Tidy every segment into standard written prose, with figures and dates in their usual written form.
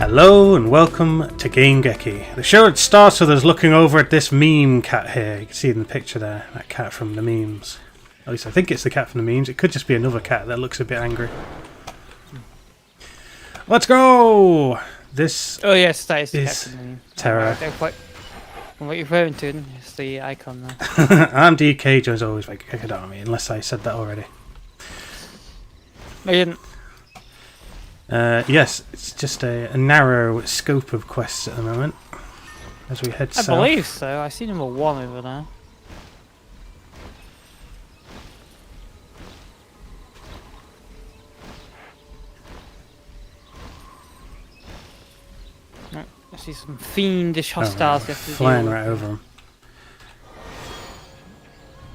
Hello and welcome to Game-Geki. The show starts with us looking over at this meme cat here. You can see in the picture there, that cat from the memes. At least I think it's the cat from the memes. It could just be another cat that looks a bit angry. Let's go! This Oh yes, that is the cat from the meme. Tera. What you're referring to is the icon there. I'm DK, Joe's always like kicking on me, unless I said that already. No, you didn't. Yes, it's just a narrow scope of quests at the moment. As we head south. I believe so. I see number 1 over there. Oh, I see some fiendish hostiles. Flying right over them.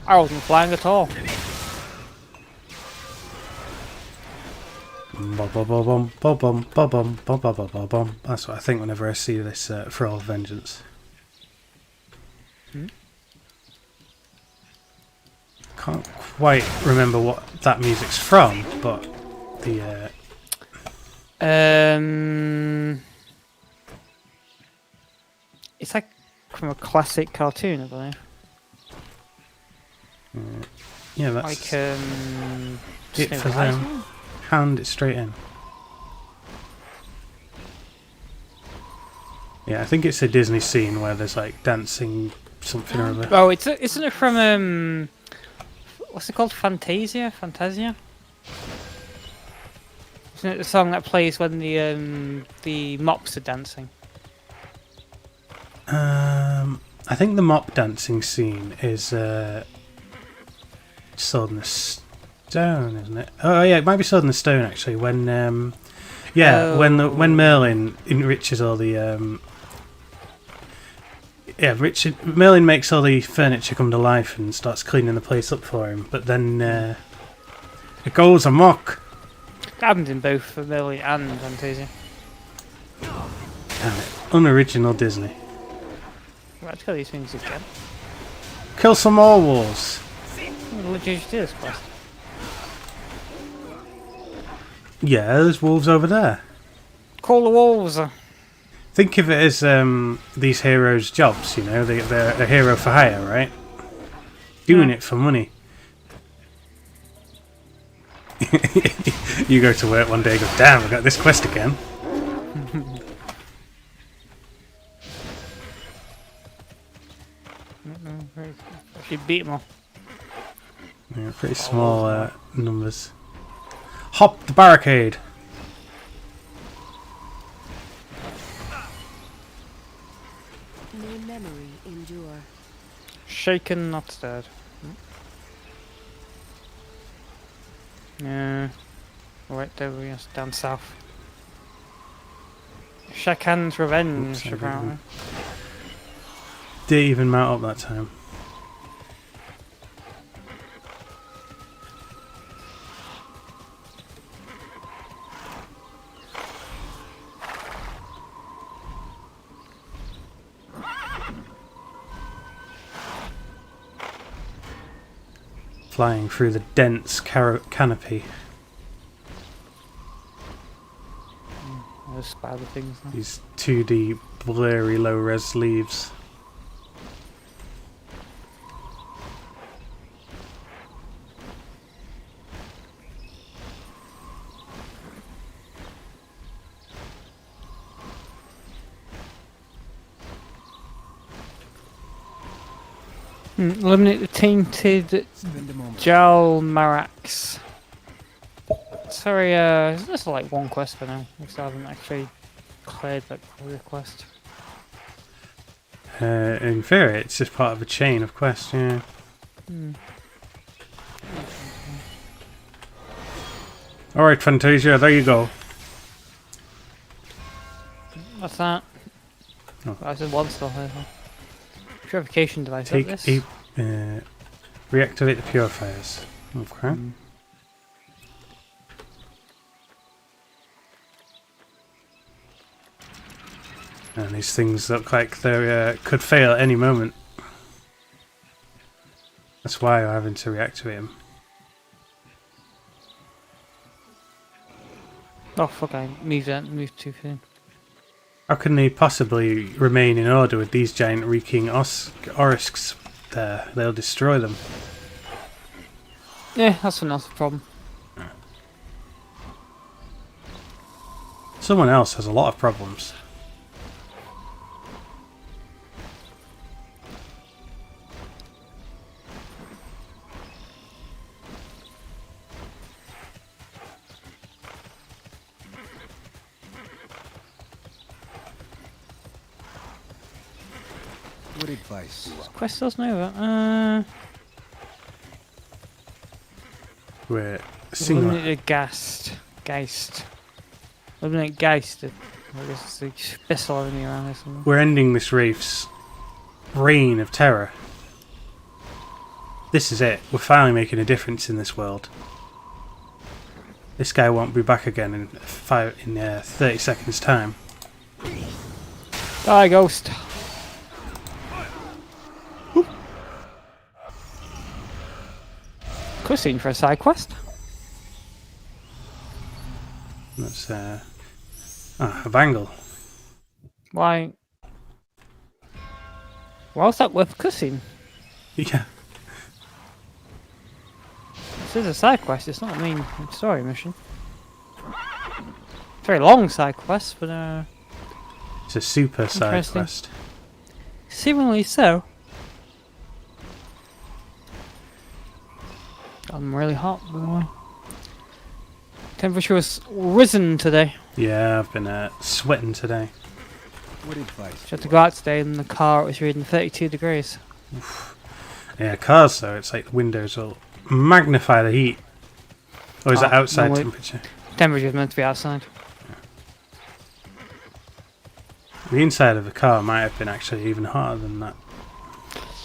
I wasn't flying at all. That's what I think whenever I see this For All Vengeance. Can't quite remember what that music's from, but the it's like from a classic cartoon, I believe. yeah, that's Like it for them. Hand it straight in. Yeah, I think it's a Disney scene where there's like dancing something or other. Oh, isn't it from what's it called? Fantasia? Isn't it the song that plays when the mops are dancing? I think the mop dancing scene is Sword in the Stone, isn't it? Oh yeah, it might be Sword in the Stone actually. When when Merlin enriches all the Merlin makes all the furniture come to life and starts cleaning the place up for him, but then it goes amok. That happens in both Merlin and Fantasia. Damn it. Unoriginal Disney. Let's go these things again. Kill some more wolves. What did you do this quest? Yeah, there's wolves over there. Call the wolves. Think of it as these heroes' jobs, you know, they're a hero for hire, right? Doing it for money. You go to work one day and go, damn, I got this quest again. She beat them all. Yeah, pretty small numbers. Hop the barricade! May memory endure. Shaken, not stirred. Yeah. Right there we are, down south. Shakan's revenge, Oops, apparently. Didn't even mount up that time. Flying through the dense canopy. Those spider things. Now. These 2D blurry low-res leaves. Eliminate the tainted Jal Marax. Sorry, this is like one quest for now, because I haven't actually cleared that quest. In theory, it's just part of a chain of quests, yeah. Alright, Fantasia, there you go. What's that? Oh. I said one still here. Purification device. Take this? reactivate the purifiers. Okay. And these things look like they could fail at any moment. That's why I'm having to reactivate them. Oh fuck, I moved too soon. How can they possibly remain in order with these giant reeking orisks there? They'll destroy them. Yeah, that's another problem. Someone else has a lot of problems. Good advice. Quest doesn't know that. We're single. Eliminated Geist. Eliminate Geist. I guess it's the best enemy around here somewhere. We're ending this reef's reign of terror. This is it. We're finally making a difference in this world. This guy won't be back again in 30 seconds' time. Die, Ghost. Cutscene for a side quest. That's a bangle. Why? Why was that with cutscene? Yeah. This is a side quest. It's not a main story mission. Very long side quest, but It's a super side Interesting. quest. seemingly so. I'm really hot, by the way. Temperature has risen today. Yeah, I've been sweating today. Good advice. Just had to go out today in the car. It was reading 32 degrees. Yeah, cars though, it's like the windows will magnify the heat. Or is that outside no, temperature? Temperature is meant to be outside. The inside of the car might have been actually even hotter than that.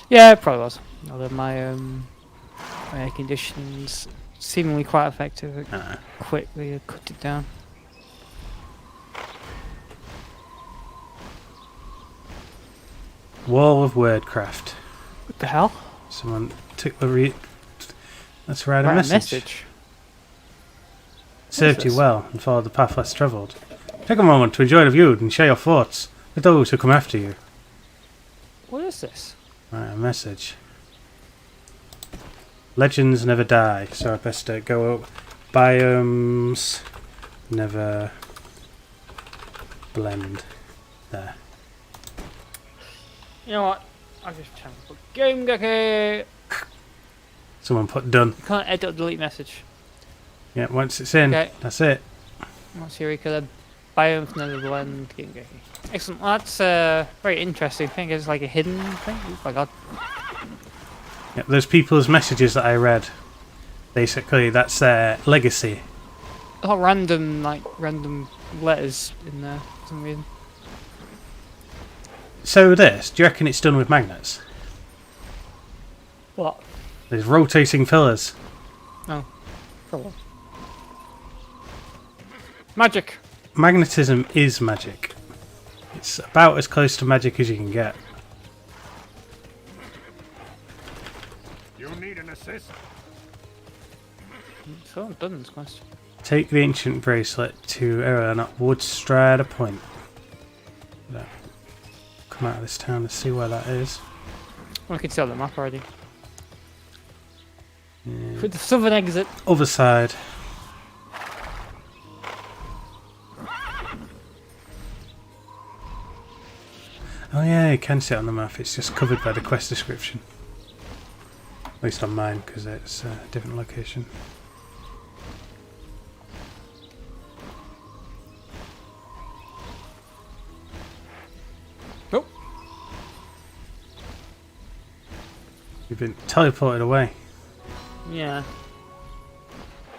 Yeah, it probably was. Although my air conditioning's seemingly quite effective. It quickly cut it down. Wall of wordcraft. What the hell? Someone took the let's write a Write message. Served you this? well and followed the path less travelled. Take a moment to enjoy the view and share your thoughts with those who come after you. What is this? Right, a message. Legends never die, so I best go up. Biomes never blend. There. You know what? I'll just try and put Game-Geki. Someone put done. You can't edit or delete message. Yeah, once it's in, Okay. that's it. What's here? We could have Biomes never blend Game-Geki. Excellent. Well, that's very interesting. I think it's like a hidden thing. Oh my god. Yeah, those people's messages that I read, basically, that's their legacy. Oh, random letters in there for some reason. So this, do you reckon it's done with magnets? What? There's rotating fillers. Oh. For what? Magic. Magnetism is magic. It's about as close to magic as you can get. You need an assist? So I'm done this quest. Take the ancient bracelet to Erin at Woodstrada Point. Yeah. Come out of this town to see where that is. Well, I can see on the map already. Yeah. For the southern exit. Other side. Oh yeah, you can see it on the map. It's just covered by the quest description. At least on mine, because it's a different location. Nope. You've been teleported away. Yeah.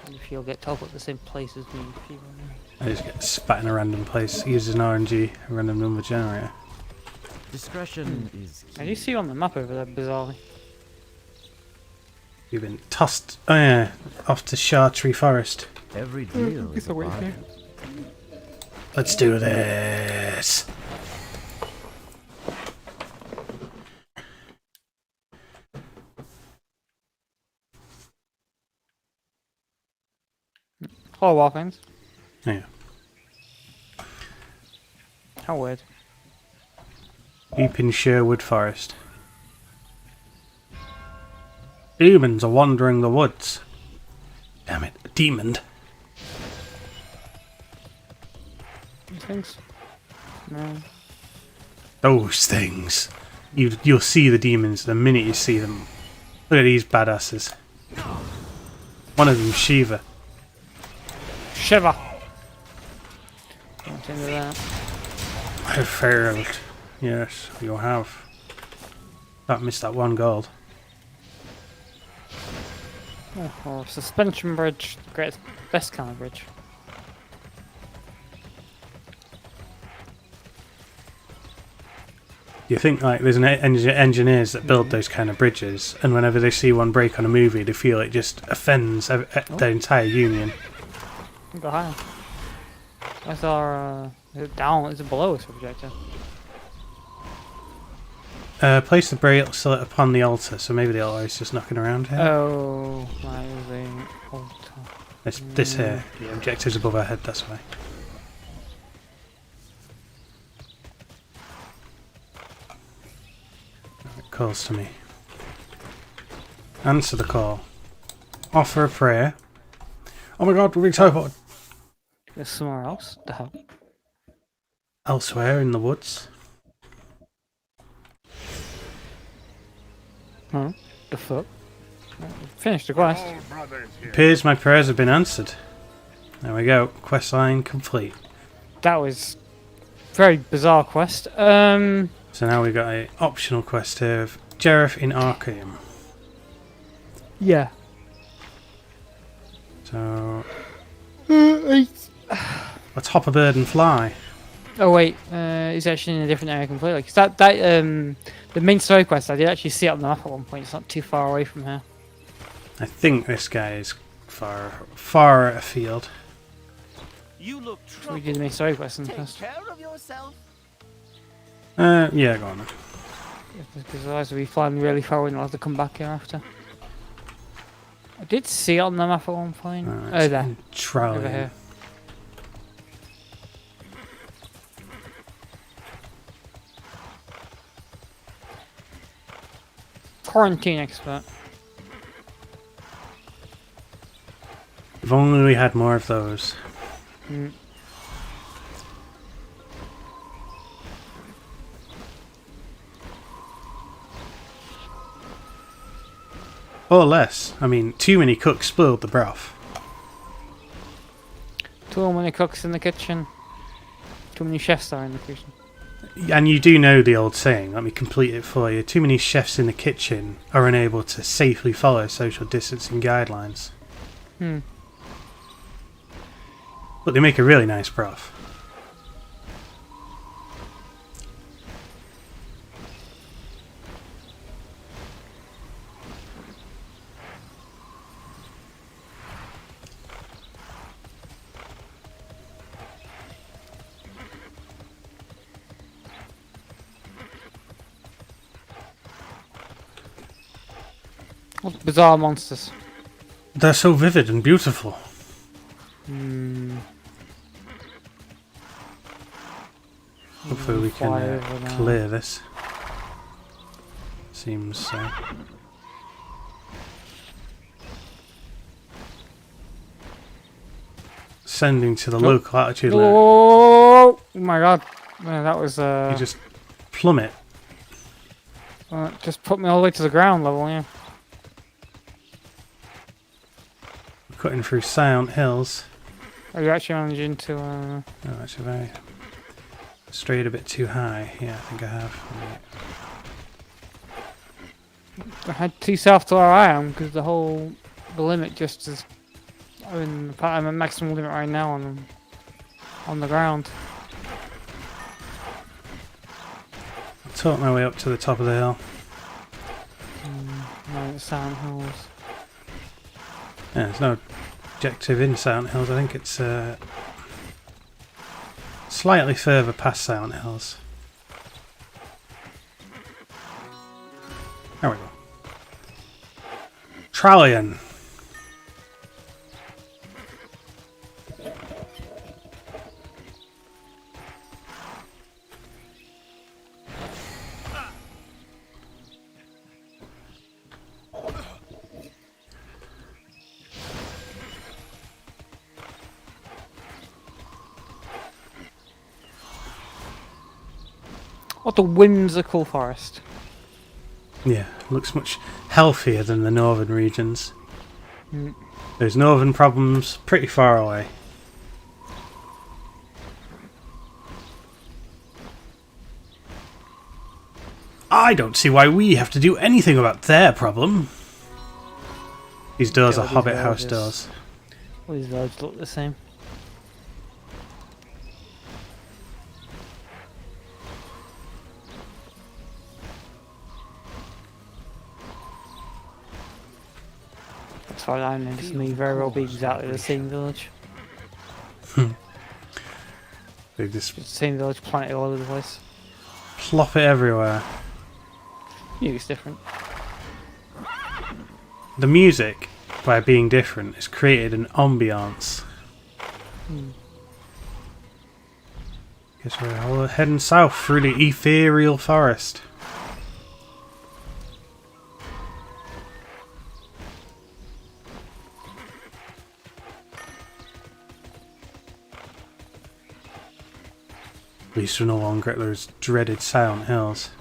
If you'll get teleported to the same place as me. If you I just get spat in a random place. Uses an RNG, a random number generator. Discretion is I do see you on the map over there, bizarrely. You've been tossed, oh yeah, off to Chartree Forest. every deal is a bargain. Let's do this. Hello, Walkings. Yeah. How weird. Deep in Sherwood Forest. Demons are wandering the woods. Damn it, a demon. Things? No. Those things. You'll see the demons the minute you see them. Look at these badasses. One of them's Shiva. Shiver! Don't into that. I failed. Yes, you have. That missed that 1 gold. Oh, suspension bridge. Greatest, best kind of bridge. You think like there's engineers that build those kind of bridges, and whenever they see one break on a movie, they feel it just offends the entire union. Go higher. That's our. Is it down? Is it below us projector? Place the bracelet upon the altar, so maybe the altar is just knocking around here. Oh, that is a altar. This here, the objective's above our head, that's why. It calls to me. Answer the call. Offer a prayer. Oh my god, we're being teleported. There's somewhere else to help. Elsewhere in the woods. Huh? The fuck? Finished the quest. Appears my prayers have been answered. There we go. Quest line complete. That was very bizarre quest. So now we've got a optional quest here of Jareth in Arkham. Yeah. So let's hop a bird and fly. Oh wait, it's actually in a different area completely. Cause that the main story quest I did actually see it on the map at one point. It's not too far away from here. I think this guy is far afield. You look Should we do the main story quest first? care of yourself. Yeah, go on then. Because otherwise we'll be flying really far and we'll have to come back here after. I did see it on the map at one point. Oh, there. Trial. Over here. Quarantine expert. If only we had more of those. Mm. Or less. I mean, too many cooks spoiled the broth. Too many cooks in the kitchen. Too many chefs are in the kitchen. And you do know the old saying, let me complete it for you. Too many chefs in the kitchen are unable to safely follow social distancing guidelines. Hmm. But they make a really nice broth. What bizarre monsters. They're so vivid and beautiful. Hmm. Hopefully we can Fly over now. clear this. Seems sending to the local altitude limit. Oh my god. Man, that was You just plummet. just put me all the way to the ground level, yeah. Cutting through Silent Hills. Are you actually managing to Oh, actually, very strayed a bit too high. Yeah, I think I have. head too south to where I am because the limit just is. I'm at maximum limit right now on the ground. I'll talk my way up to the top of the hill. No, it's Silent Hills. Yeah, there's no objective in Silent Hills. I think it's slightly further past Silent Hills. There we go. Trallion. What a whimsical forest. Yeah, looks much healthier than the northern regions. Mm. There's northern problems pretty far away. I don't see why we have to do anything about their problem. These doors Yeah, are these Hobbit house villages. doors. All these roads look the same. As far as I know, this may very well be exactly the same village. They just It's the same village planted all over the place. plop it everywhere. Yeah, it's different. The music, by being different, has created an ambiance. Guess we're all heading south through the ethereal forest. At least we're no longer at those dreaded silent hills.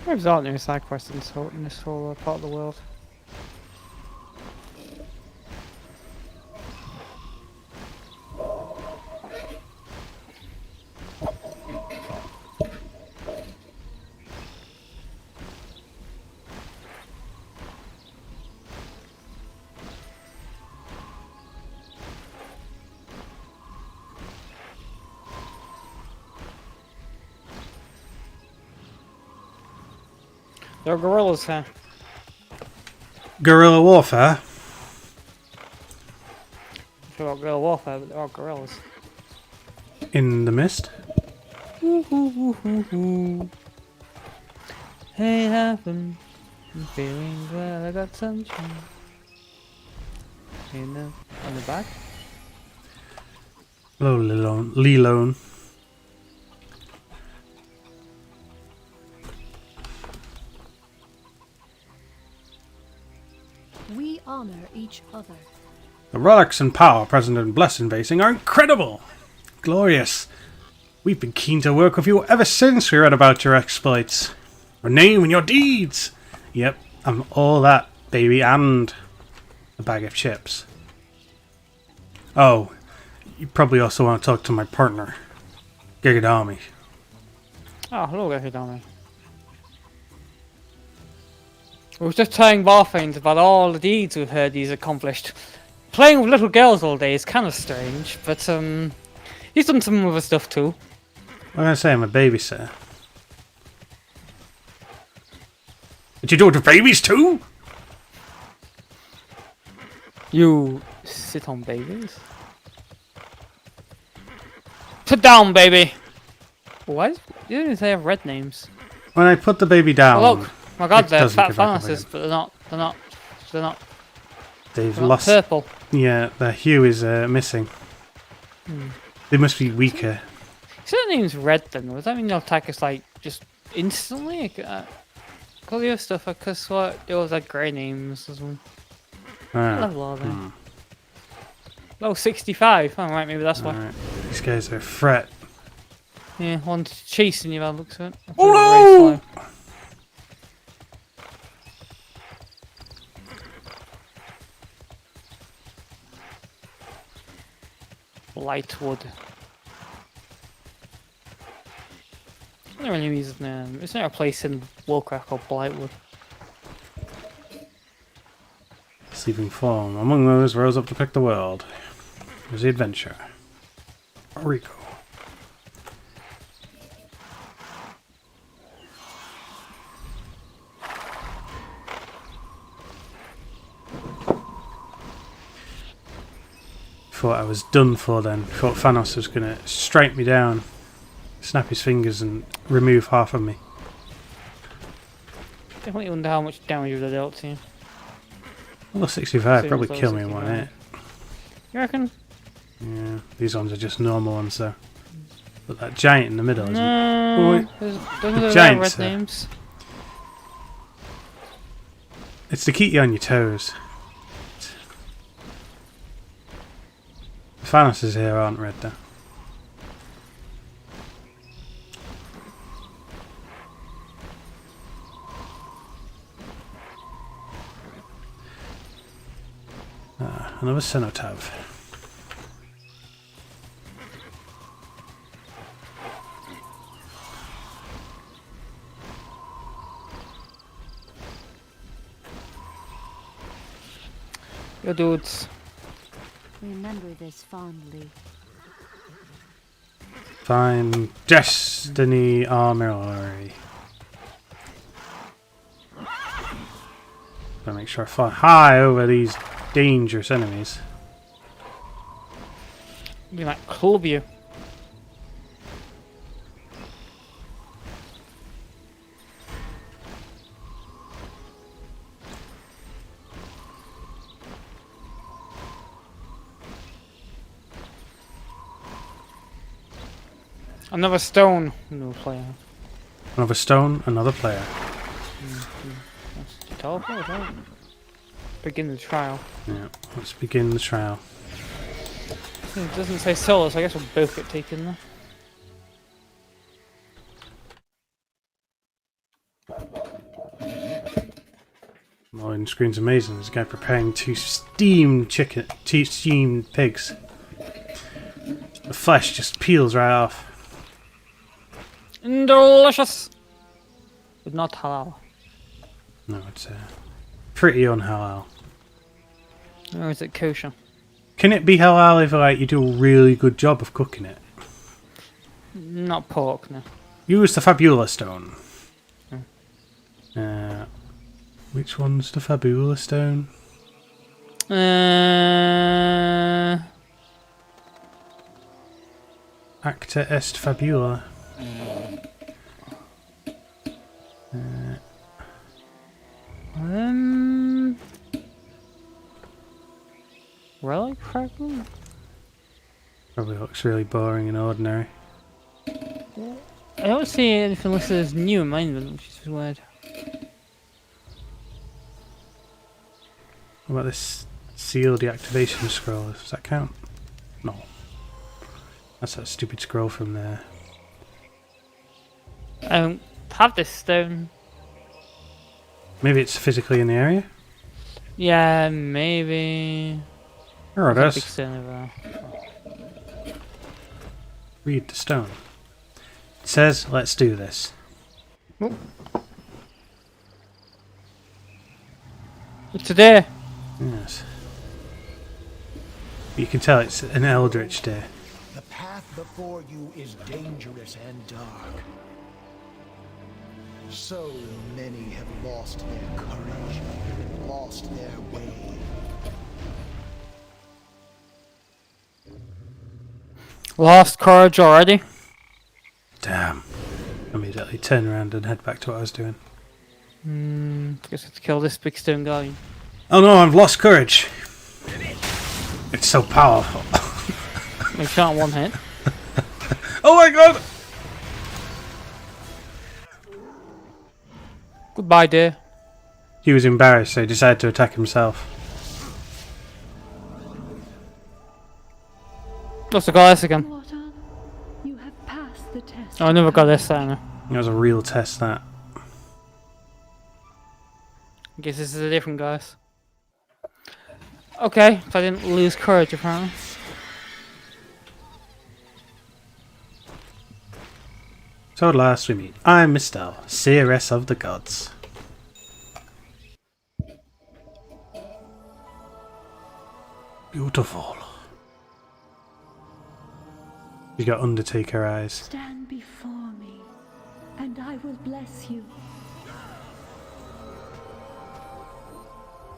There's aren't there side quests in this whole part of the world. There are gorillas here. Guerrilla warfare? There are guerrilla warfare, but there are gorillas. In the mist? Hey, heaven, I'm feeling glad I got sunshine. On the back? Hello, Lelone. We honor each other. The relics and power present in Blessing Basing are incredible! Glorious! We've been keen to work with you ever since we read about your exploits. Your name and your deeds! Yep, I'm all that, baby, and a bag of chips. Oh, you probably also want to talk to my partner, Gigadami. Oh, hello, Gigadami. We were just telling Barfanes about all the deeds we've heard he's accomplished. Playing with little girls all day is kind of strange, but he's done some other stuff too. I'm gonna say I'm a babysitter. But you do it with babies too? You sit on babies? Sit down, baby! What? You didn't say I have red names. When I put the baby down, Oh, look! My god, it they're doesn't fat give back up pharmacists, again. but they're not They've lost. purple. Yeah, their hue is missing. They must be weaker. So that name's red then, does that mean they'll attack us like just instantly? All the other stuff, because what? There was like grey names or something. What Ah, level are they? Oh, 65. Oh, right, maybe that's why. alright. These guys are a threat. Yeah, one's chasing you by the looks of it. Oh no! Lightwood. There are enemies in there. Isn't there a place in Warcraft called Blightwood? Sleeping form. Among those rose up to pick the world. There's the adventure. Rico. Thought I was done for then. Thought Thanos was gonna strike me down, snap his fingers and remove half of me. Definitely wonder how much damage would have dealt to you. Level 65 Seems probably level kill me in one 65. hit. You reckon? Yeah, these ones are just normal ones though. But that giant in the middle isn't. No, wait. doesn't there giants red are- names? It's to keep you on your toes. The Thanos' here aren't red though. Another Cenotaph. Yo, dudes. Remember this fondly. Fine. Destiny Armory. Gotta make sure I fly high over these dangerous enemies. We might club you. Another stone. No player. Another stone, another player. Teleport, right? Begin the trial. Yeah, let's begin the trial. It doesn't say solo, so I guess we'll both get taken there. Loading screen's amazing. There's a guy preparing two steamed pigs. The flesh just peels right off. Delicious! But not halal. No, it's pretty unhalal. Or is it kosher? Can it be halal if like you do a really good job of cooking it? Not pork, no. Use the Fabula Stone. Which one's the Fabula Stone? Acta est Fabula. Relic fragment? Probably looks really boring and ordinary. I don't see anything listed as new in my inventory, which is weird. What about this seal deactivation scroll? Does that count? No. That's that stupid scroll from there. I don't have this stone. Maybe it's physically in the area? Yeah, maybe. Oh, it There's a big is. stone over there. Read the stone. It says, let's do this. Oh. It's today. Yes. But you can tell it's an eldritch day. The path before you is dangerous and dark. So many have lost their courage, lost their way. Lost courage already? Damn. I immediately turn around and head back to what I was doing. I guess I have to kill this big stone guy. Oh no, I've lost courage. It's so powerful. We shot one hit. Oh my god! Goodbye, dear. He was embarrassed, so he decided to attack himself. What's the goddess again? Water, you have passed the test. Oh, I never got this time. That was a real test, that. I guess this is a different goddess. Okay, if I didn't lose courage apparently. So at last we meet. I'm Mistel, seeress of the gods. Beautiful. You got Undertaker eyes. Stand before me, and I will bless you.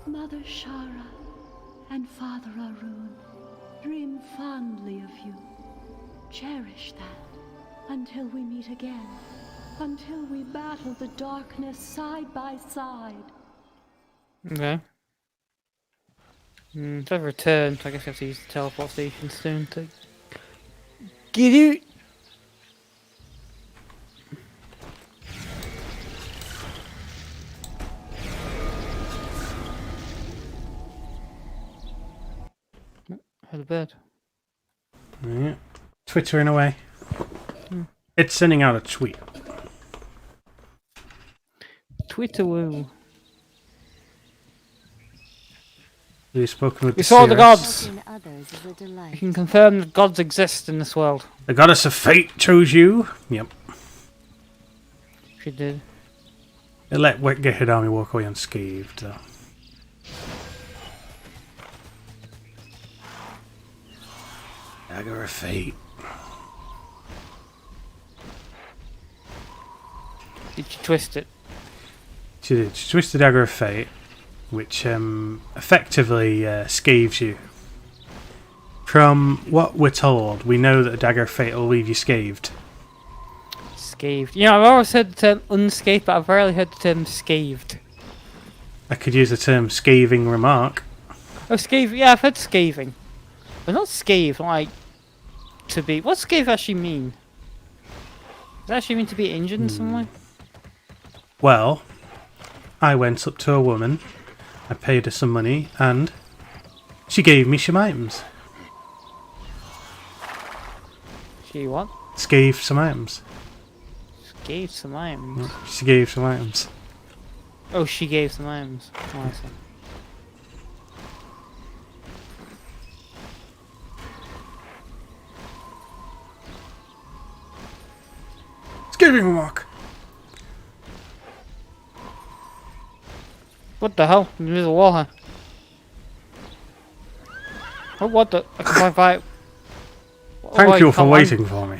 Mother Shara and Father Arun dream fondly of you. Cherish that until we meet again, until we battle the darkness side by side. Okay. If I've returned, I guess I have to use the teleport station soon to get out. bird. Yeah. Twittering away. It's sending out a tweet. Twitter woo. We've spoken with We the saw the seeress. gods. Helping others is a We delight. can confirm that gods exist in this world. The goddess of fate chose you. Yep. She did. They let Gehidami walk away unscathed, though. Dagger of fate. Did she twist it? She did. She twisted the dagger of fate, which effectively scaves you. From what we're told, we know that a dagger of fate will leave you scathed. Scathed. You know, I've always heard the term unscathed, but I've rarely heard the term scathed. I could use the term scathing remark. Oh, scathed. Yeah, I've heard scathing. But not scathed, like, to be... What's scathed actually mean? Does it actually mean to be injured in some way? Well, I went up to a woman, I paid her some money, and she gave me some items. She what? Gave some items. Gave some items. She gave some items. Oh, she gave some items. Oh, I see. Scathing remark. What the hell? There's a wall here. Oh, what the? I can fight. Thank you for waiting for me.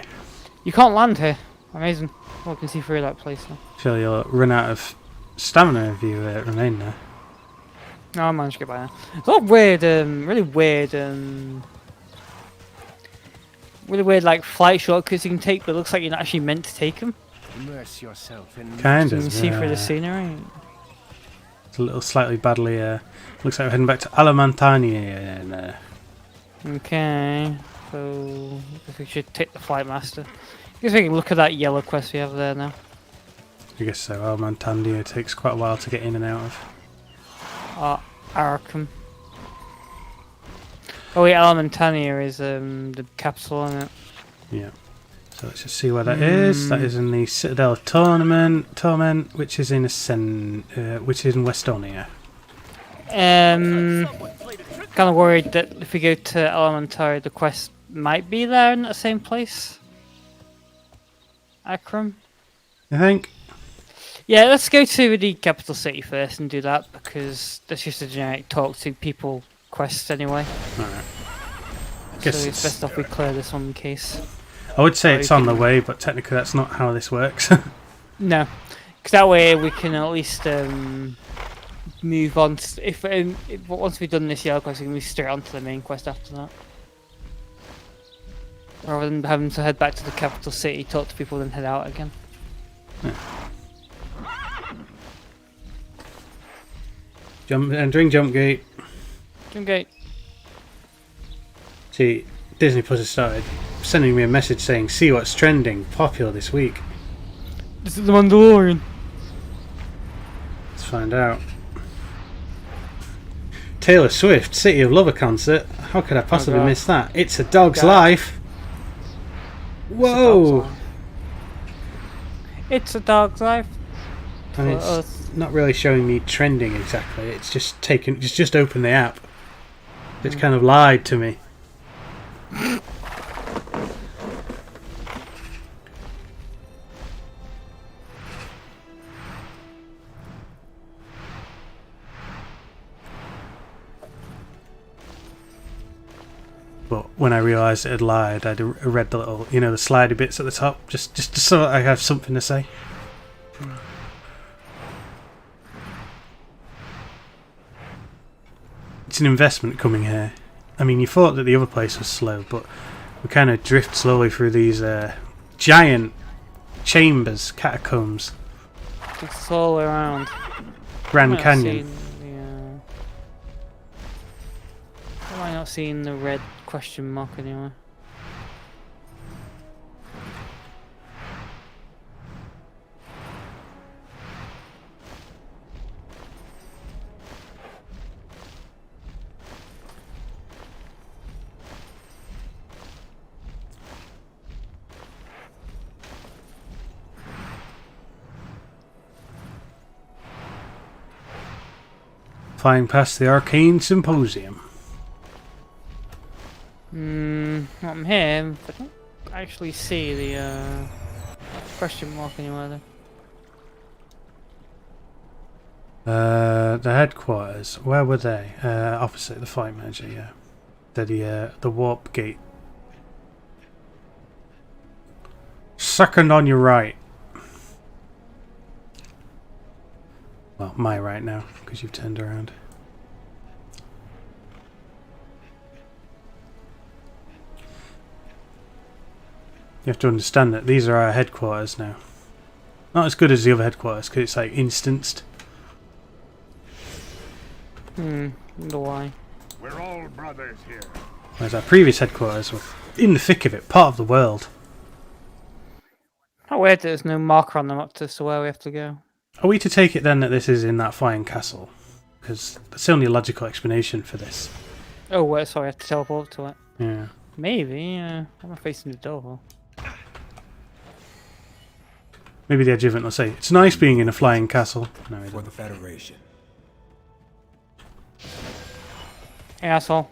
You can't land here. Amazing. Oh, I can see through that place now. Sure, you'll run out of stamina if you remain there. No, I managed to get by now. It's a lot of weird, really weird, like flight shortcuts you can take, but it looks like you're not actually meant to take them. Immerse yourself in Kind You of. can see through the scenery. It's a little slightly badly. Looks like we're heading back to Alamantani. And, Okay, so I guess we should take the flight master. I guess we can look at that yellow quest we have there now. I guess so. Alamantania takes quite a while to get in and out of. Arkham. Oh wait, Alamantania is the capital, isn't it? Yeah. So let's just see where that is. That is in the Citadel Torment, which is in which is in Westonia. Kind of worried that if we go to Alamantari, the quest might be there in the same place. Akram. I think. Yeah, let's go to the capital city first and do that because that's just a generic talk to people quest anyway. Alright. So it's best off we clear this one in case. I would say it's on the way, but technically that's not how this works. No, because that way we can at least move on. If once we've done this yellow quest, we can move straight on to the main quest after that. Rather than having to head back to the capital city, talk to people, then head out again. Yeah. Entering jump gate. Okay. See, Disney Plus has started sending me a message saying, "See what's trending, popular this week." This is the Mandalorian. Let's find out. Taylor Swift, City of Lover concert. How could I possibly miss that? It's a dog's life. Whoa! It's a dog's life. And it's not really showing me trending exactly. It's just just opened the app. It's kind of lied to me. But when I realised it had lied, I'd read the little, the slidey bits at the top, just so I have something to say. It's an investment coming here. I mean, you thought that the other place was slow, but we kind of drift slowly through these giant chambers, catacombs. It's all around. Grand Canyon. Am I not seeing the red question mark anywhere? Flying past the Arcane Symposium. I'm here, but I don't actually see the question mark anywhere though. The headquarters. Where were they? Opposite the fight manager, yeah. The warp gate. Second on your right. Well, my right now, because you've turned around. You have to understand that these are our headquarters now. Not as good as the other headquarters, because it's like instanced. Wonder why. We're all brothers here. Whereas our previous headquarters were in the thick of it, part of the world. How weird that there's no marker on them up to where we have to go. Are we to take it then that this is in that flying castle? Because that's the only logical explanation for this. Oh, wait, sorry, I have to teleport to it. Yeah. Maybe, yeah. I'm facing the door. Maybe the adjuvant will say, it's nice being in a flying castle. No, it For doesn't. the Federation. Hey, asshole.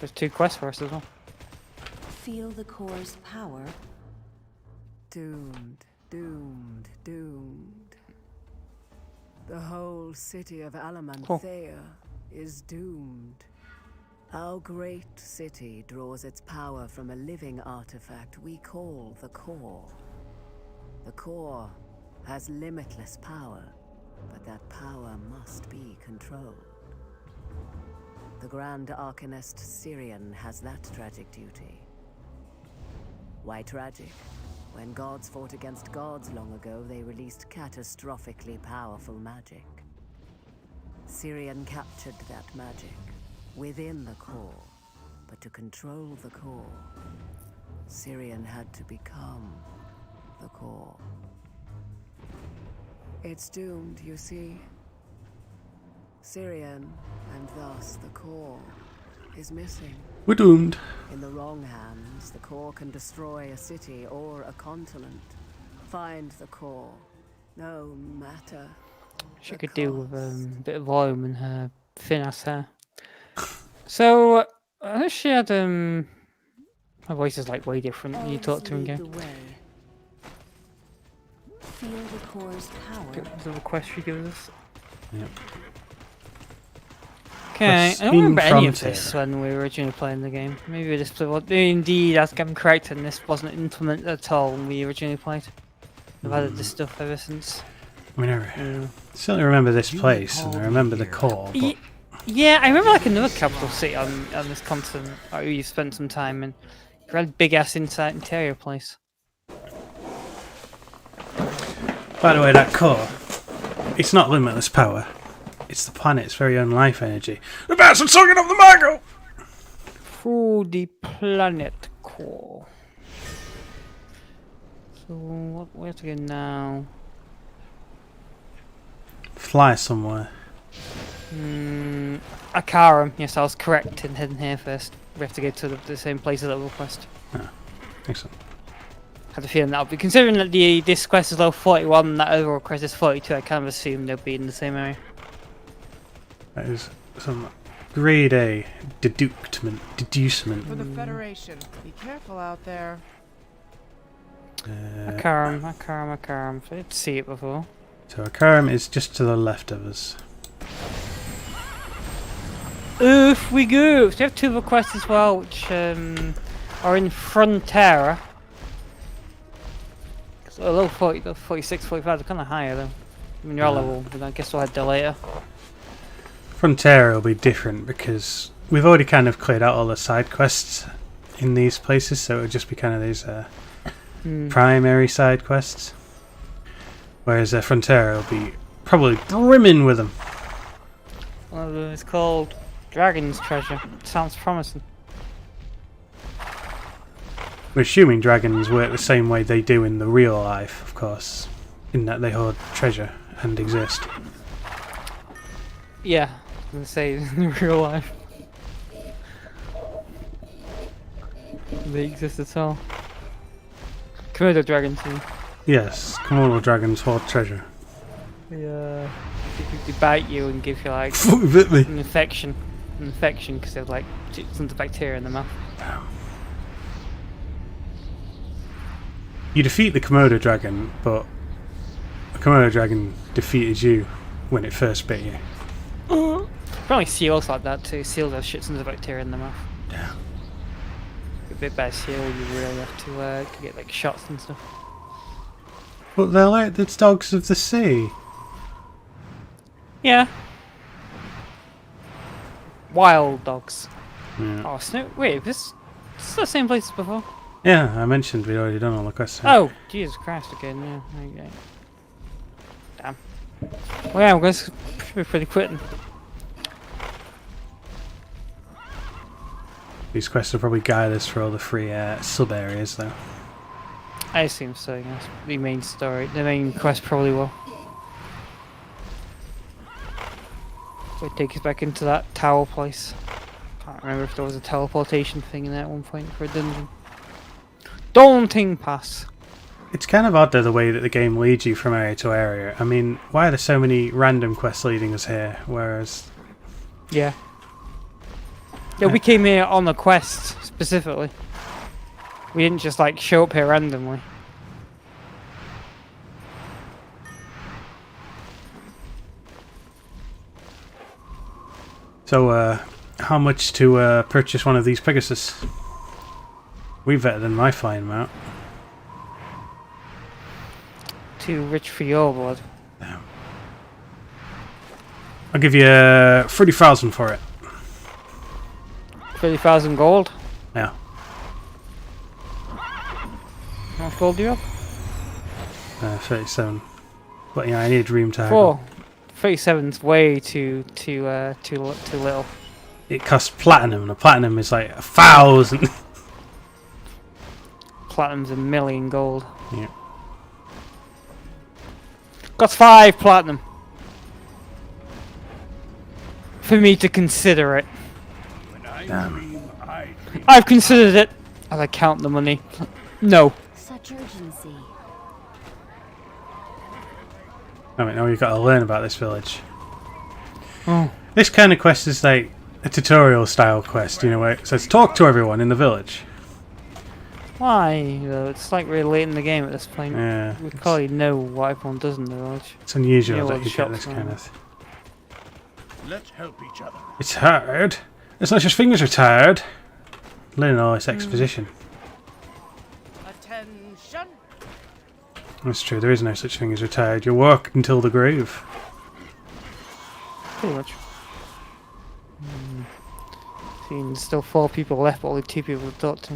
There's 2 quests for us as well. Feel the core's power. Doomed, doomed, doomed. The whole city of Alamanthea is doomed. Our great city draws its power from a living artifact we call the core. The core has limitless power, but that power must be controlled. The Grand Arcanist Syrian has that tragic duty. Why tragic? When gods fought against gods long ago, they released catastrophically powerful magic. Syrian captured that magic within the core, but to control the core, Syrian had to become the core. It's doomed, you see. Syrian, and thus the core, is missing. We're doomed. In the wrong hands, the core can destroy a city or a continent. Find the core, no matter. She could do with a bit of volume in her thin ass hair. So, she had, her voice is like way different when you talk to her again. Feel the core's power. The request she gives us. Yep. Okay, Quest I don't remember any of from this Tera. when we were originally playing the game. Maybe we just played. Well, indeed, as I'm correct, and this wasn't implemented at all when we originally played. I've added this stuff ever since. I mean, I certainly remember this place, and I remember the core, but Yeah, I remember like another capital city on this continent. Like, you spent some time in. You had big ass inside interior place. by the way, that core, it's not limitless power. It's the planet's very own life energy. The bats are sucking up the mango! Through the planet core. So, what we have to go now? Fly somewhere. Akaram. Yes, I was correct in heading here first. We have to go to the same place as that request. Excellent. Had a feeling that would be, considering that this quest is level 41 and that other request is 42, I kind of assumed they'll be in the same area. That is some grade A deducement. For the Federation. Be careful out there. Akaram. I did see it before. So Akaram is just to the left of us. Oof, we go! So we have 2 requests as well, which are in Frontera. So level 40, level 46, 45, they're kind of higher though. I mean, you're all level, but I guess we'll head there later. Frontera will be different because we've already kind of cleared out all the side quests in these places, so it'll just be kind of these primary side quests. Whereas Frontera will be probably brimming with them. One of them is called Dragon's Treasure. Sounds promising. We're assuming dragons work the same way they do in the real life, of course, in that they hoard treasure and exist. Yeah, I was gonna say in real life. They exist at all. Komodo dragon too. Yes, Komodo dragons hoard treasure. Yeah. They bite you and give you like Fuck, bit me. an infection because they've like tons of bacteria in the mouth. You defeat the Komodo dragon, but the Komodo dragon defeated you when it first bit you. Probably seals like that too. Seals have shit tons of bacteria in their mouth. Yeah. A bit by a seal, you really have to get like shots and stuff. But they're like the dogs of the sea. Yeah. Wild dogs. Yeah. Oh, Snow. Wait, this is the same place as before. Yeah, I mentioned we'd already done all the quests. Oh, Jesus Christ again, yeah. Okay. Damn. Well, yeah, I'm going to be pretty quick. These quests will probably guide us for all the free sub areas, though. I assume so, yes. The main story, the main quest probably will. So it takes us back into that tower place. Can't remember if there was a teleportation thing in there at one point for a dungeon. Daunting Pass. It's kind of odd, though, the way that the game leads you from area to area. I mean, why are there so many random quests leading us here, whereas... Yeah. Yeah, we came here on a quest, specifically. We didn't just, like, show up here randomly. So, how much to purchase one of these Pegasus? Way better than my flying mount. Too rich for your blood. Damn. I'll give you 30,000 for it. 30,000 gold? Yeah. How much gold do you have? 37. But yeah, I need room to Four. haggle. 37's way too little. It costs platinum, and a platinum is like 1,000. Platinum's a million gold. Yeah. Costs 5 platinum. For me to consider it. When I Damn. dream, I dream. I've considered it. As I count the money. No. Such urgency. I mean, now you've got to learn about this village. Oh. This kind of quest is like a tutorial style quest, you know, where it says talk to everyone in the village. Why? Though it's like really late in the game at this point. Yeah. We probably know what everyone does in the village. It's unusual Yeah, well, that the you get shops this are- kind of... Let's help each other. It's hard. It's not just fingers are tired. Learning all this exposition. Attention! That's true, there is no such thing as retired. You work until the grave. Pretty much. See, there's still 4 people left, but only 2 people to talk to.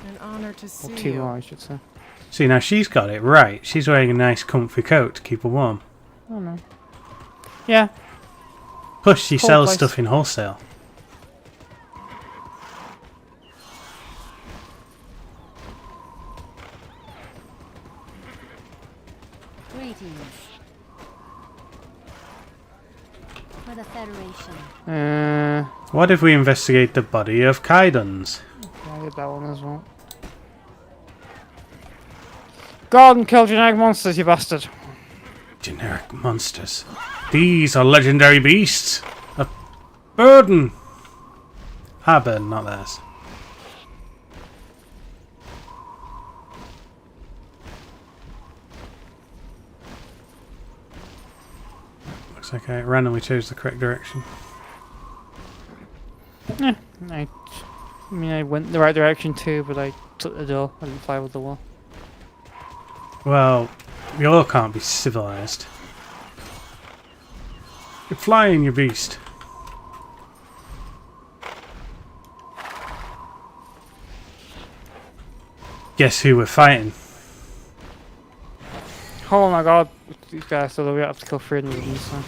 An honor to see Or 2 you. more, I should say. See, now she's got it right. She's wearing a nice comfy coat to keep her warm. Oh no. Yeah. Plus, she Cool sells place. stuff in wholesale. Greetings. For the Federation. What if we investigate the body of Kaiduns? I'll get that one as well. God and kill generic monsters, you bastard. Generic monsters. These are legendary beasts. A burden. Our burden, not theirs. Looks like I randomly chose the correct direction. Yeah, I mean, I went the right direction too, but I took the door. I didn't fly with the wall. Well, you all can't be civilized. You're flying, you beast. Guess who we're fighting? Oh my god, these guys, so we have to kill 300 of them, so.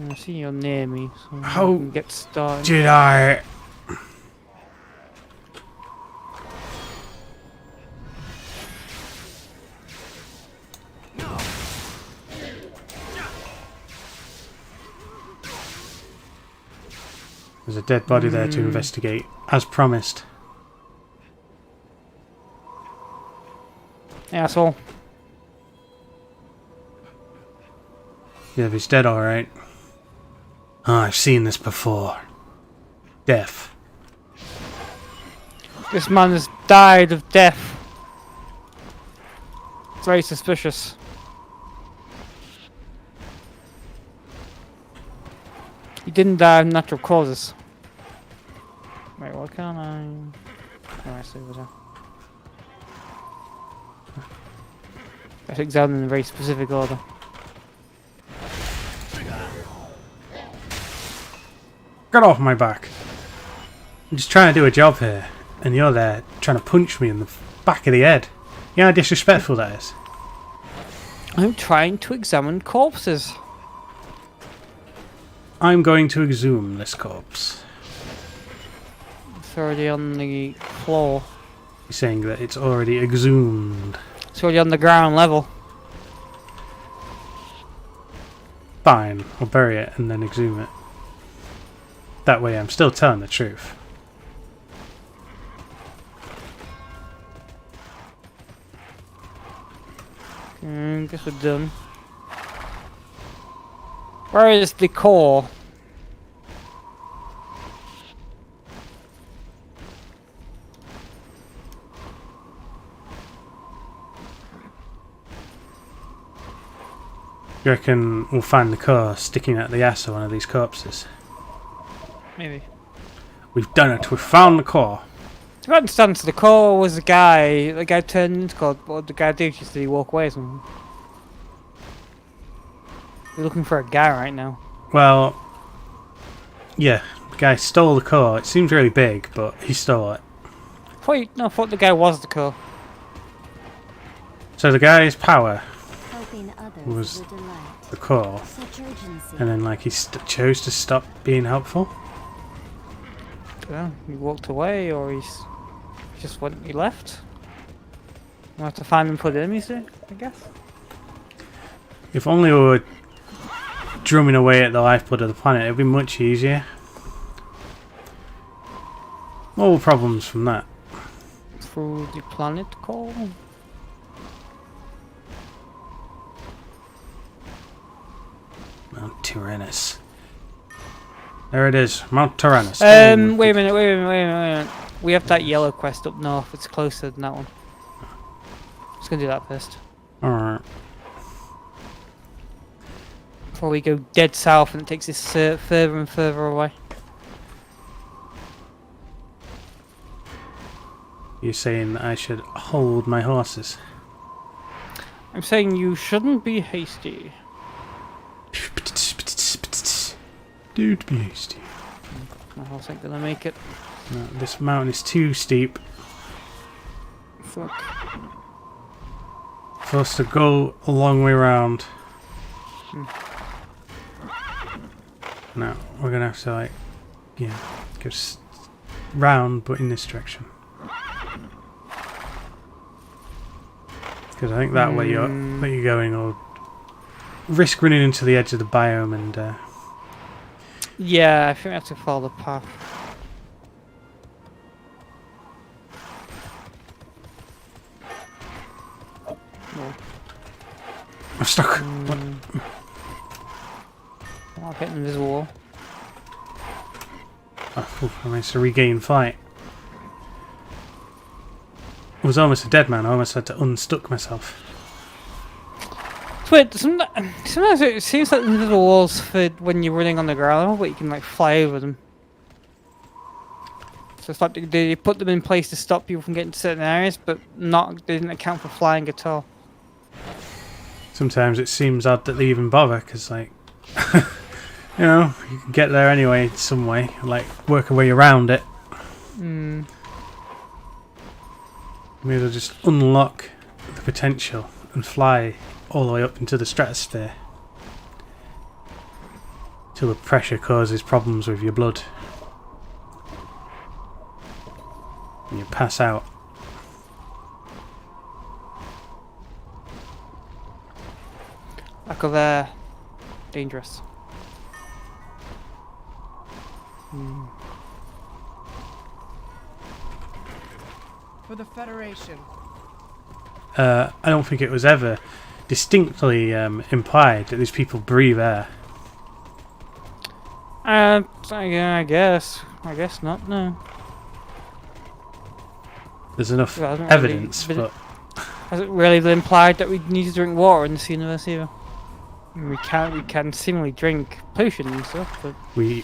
I see you're near me, so How I can get started. Did I? There's a dead body there to investigate, as promised. Asshole. Yeah, but he's dead, alright. Oh, I've seen this before. Death. This man has died of death. It's very suspicious. He didn't die of natural causes. Wait, what can I... Oh, I see what I should examine in a very specific order. Get off my back. I'm just trying to do a job here, and you're there trying to punch me in the back of the head. You know how disrespectful that is? I'm trying to examine corpses. I'm going to exhume this corpse. It's already on the floor. You're saying that it's already exhumed. It's already on the ground level. Fine, I'll bury it and then exhume it. That way I'm still telling the truth. Guess we're done. Where is the core? You reckon we'll find the core sticking out the ass of one of these corpses? Maybe. We've done it, we've found the core. I understand, so the core was the guy turned into God, what did the guy do? Just did he walk away or something? We're looking for a guy right now. Well, yeah, the guy stole the core. It seems really big, but he stole it. I thought the guy was the core. So the guy's power Helping others was is a delight. the core, Such urgency. and then like he chose to stop being helpful. Yeah, he walked away, or he left. We'll have to find and put enemies there, I guess. If only we were drumming away at the lifeblood of the planet, it'd be much easier. More problems from that. Through the planet core. Mount Tyrannus. There it is, Mount Tyrannus. Wait a minute. We have that yellow quest up north. It's closer than that one. Just gonna do that first. Alright. Before we go dead south and it takes us further and further away. You're saying that I should hold my horses? I'm saying you shouldn't be hasty. Dude, be hasty. My horse ain't gonna make it. No, this mountain is too steep Fuck. for us to go a long way round. No, we're gonna have to like, yeah, go round, but in this direction. Because I think that way you're going, or risk running into the edge of the biome and. Yeah, I think we have to follow the path. No. I'm stuck. What? I'll hit an invisible wall. Oh, I managed to regain flight. I was almost a dead man. I almost had to unstuck myself. It's weird. Sometimes it seems like the invisible walls for when you're running on the ground, but you can like fly over them. So it's like they put them in place to stop people from getting to certain areas, but they didn't account for flying at all. Sometimes it seems odd that they even bother, because like, you know, you can get there anyway some way, like work a way around it. Maybe they'll just unlock the potential and fly all the way up into the stratosphere till the pressure causes problems with your blood and you pass out. Lack of air. Dangerous. For the Federation. I don't think it was ever distinctly implied that these people breathe air. Yeah, I guess. I guess not. No. There's enough Well, it hasn't evidence, really but Has it really been implied that we need to drink water in this universe either? I mean, we can seemingly drink potion and stuff, but we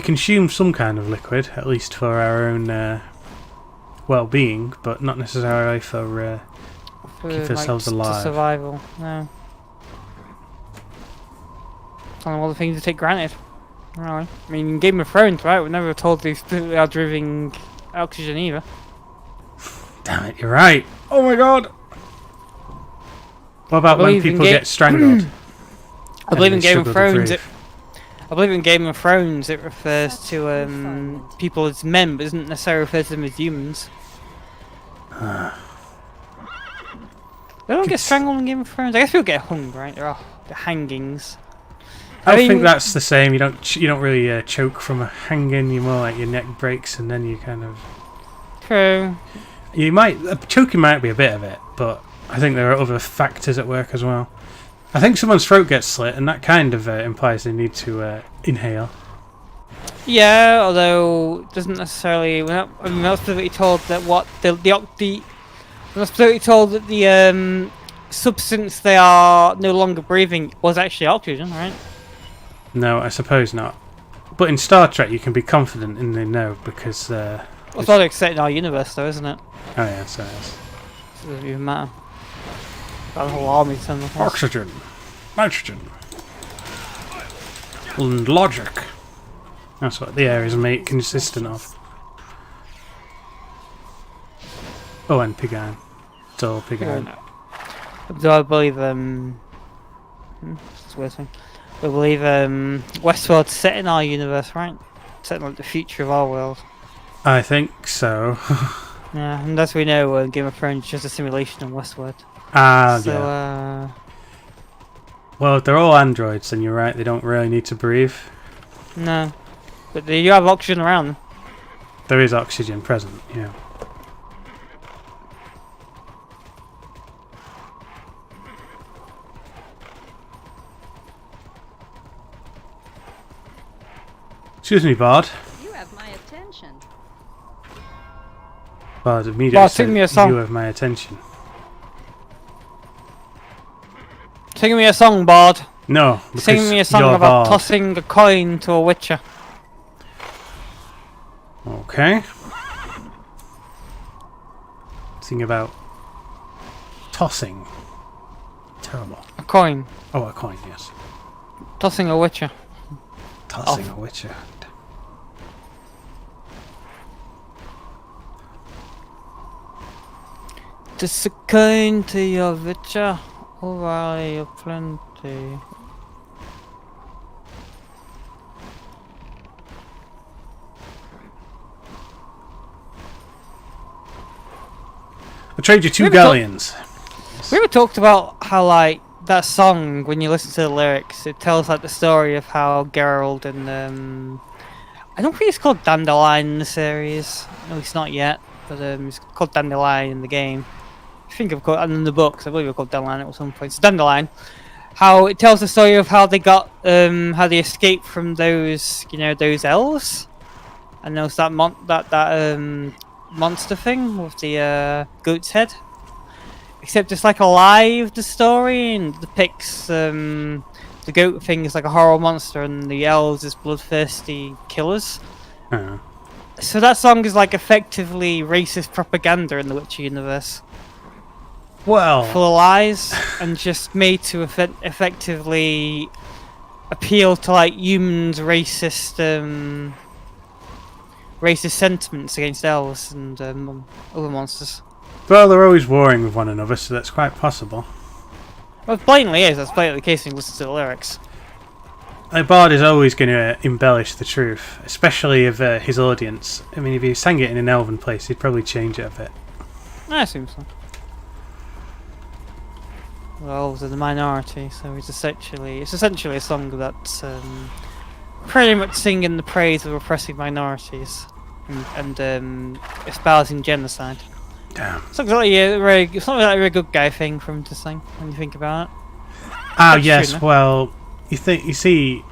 consume some kind of liquid, at least for our own well-being, but not necessarily for keep ourselves alive. Survival. No. It's one of the things to take granted. Really. I mean, in Game of Thrones, right? We're never told these people are driving oxygen either. Damn it, you're right. Oh my god. What about when people get strangled? I believe in Game of Thrones. I believe in Game of Thrones it refers to people as men, but doesn't necessarily refer to them as humans. They don't get strangled in Game of Thrones. I guess people get hung, right? There are the hangings. I don't think that's the same. You don't really choke from a hanging. You more like your neck breaks and then you kind of. True. You might choking might be a bit of it, but I think there are other factors at work as well. I think someone's throat gets slit, and that kind of implies they need to inhale. Yeah, although it doesn't necessarily. We're not specifically told that what we're not specifically told that the substance they are no longer breathing was actually oxygen, right? No, I suppose not. But in Star Trek, you can be confident in they know because. It's not except in our universe, though, isn't it? Oh yeah, so it is. It doesn't even matter. Got a whole army sending across. Oxygen, nitrogen, and logic. That's what the air is made consistent of. Oh, and Pigan. It's all Pigan. I believe it's a weird thing. I believe Westworld's set in our universe, right? Set in like the future of our world. I think so. Yeah, and as we know, Game of Thrones is just a simulation of Westworld. Ah, so, yeah. Well, if they're all androids, then you're right. They don't really need to breathe. No, but they do have oxygen around them. There is oxygen present. Yeah. Excuse me, Bard. You have my attention. Bard immediately Bard, said, sing me a song. you have my attention. Sing me a song, Bard. No, Sing me a song you're about Bard. tossing a coin to a witcher. Okay. Sing about tossing. Terrible. A coin. Oh, a coin, yes. Tossing a witcher. Tossing a witcher. Toss a coin to your witcher. O'Reilly of plenty. I'll trade you 2 galleons. We ever talked about how, like, that song, when you listen to the lyrics, it tells, like, the story of how Geralt and, I don't think it's called Dandelion in the series. At least not yet. But, it's called Dandelion in the game. I think I've got, and in the books, I believe I've got Dandelion at some point. It's Dandelion. How it tells the story of how they got, how they escaped from those, you know, those elves. And there was that monster thing with the goat's head. Except it's like a lie of the story and depicts the goat thing is like a horror monster and the elves as bloodthirsty killers. So that song is like effectively racist propaganda in the Witcher universe. Well, Full of lies and just made to effectively appeal to like humans' racist sentiments against elves and other monsters. well, they're always warring with one another, so that's quite possible. Well, it blatantly is. That's blatantly the case when you listen to the lyrics. A bard is always going to embellish the truth, especially of his audience. I mean, if he sang it in an elven place, he'd probably change it a bit. I assume so. The elves are the minority, so it's essentially a song that's pretty much singing the praise of oppressing minorities and espousing genocide. Damn. It's not exactly a very, it's not like a very good guy thing for him to sing when you think about it. Ah, That's yes. true, no? Well, you see,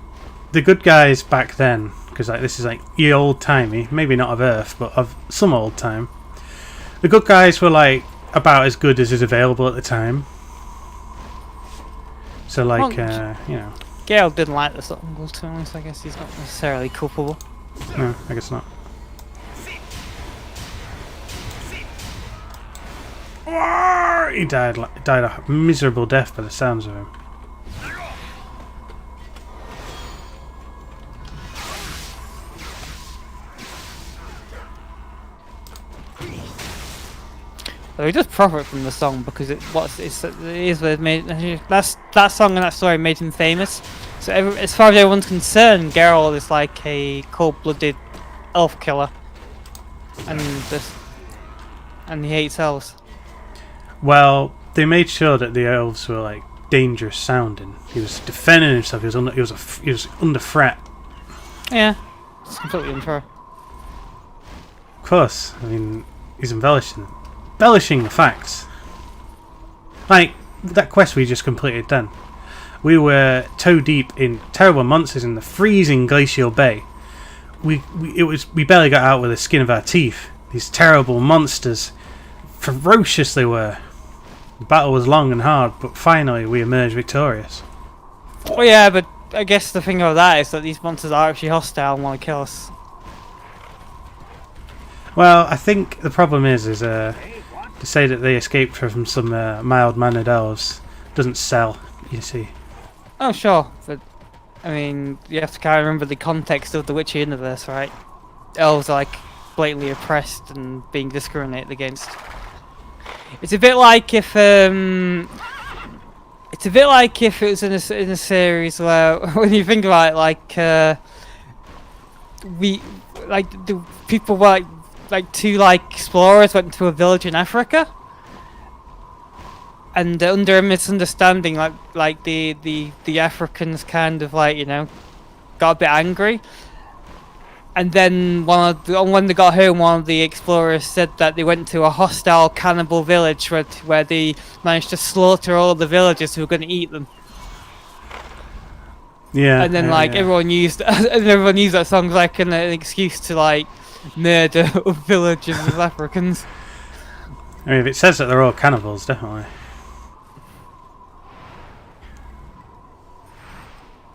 the good guys back then, because like this is like the old timey, maybe not of Earth, but of some old time. The good guys were like about as good as is available at the time. So like, Well, you know, Gale didn't like the song, well, to be honest. I guess he's not necessarily culpable. no, I guess not. He died a miserable death by the sounds of him. So he does profit from the song because it is what made that song and that story made him famous. So as far as everyone's concerned, Geralt is like a cold-blooded elf killer, and he hates elves. Well, they made sure that the elves were like dangerous sounding. He was defending himself. He was under threat. Yeah, it's completely untrue. Of course, I mean he's embellishing the facts. Like that quest we just completed. Then we were toe deep in terrible monsters in the freezing glacial bay. We barely got out with the skin of our teeth. These terrible monsters, ferocious they were. The battle was long and hard, but finally we emerged victorious. Well, yeah, but I guess the thing about that is that these monsters are actually hostile and want to kill us. Well, I think the problem is to say that they escaped from some mild-mannered elves doesn't sell. You see. Oh, sure, but I mean, you have to kind of remember the context of the Witcher universe, right? Elves are like blatantly oppressed and being discriminated against. It's a bit like if it was in a series where, when you think about it, the people were like two explorers went to a village in Africa, and under a misunderstanding, the Africans kind of got a bit angry. And then when they got home, one of the explorers said that they went to a hostile cannibal village where they managed to slaughter all the villagers who were going to eat them. Yeah. And then yeah. everyone used that song as like an excuse to murder villagers as Africans. I mean, if it says that they're all cannibals, definitely.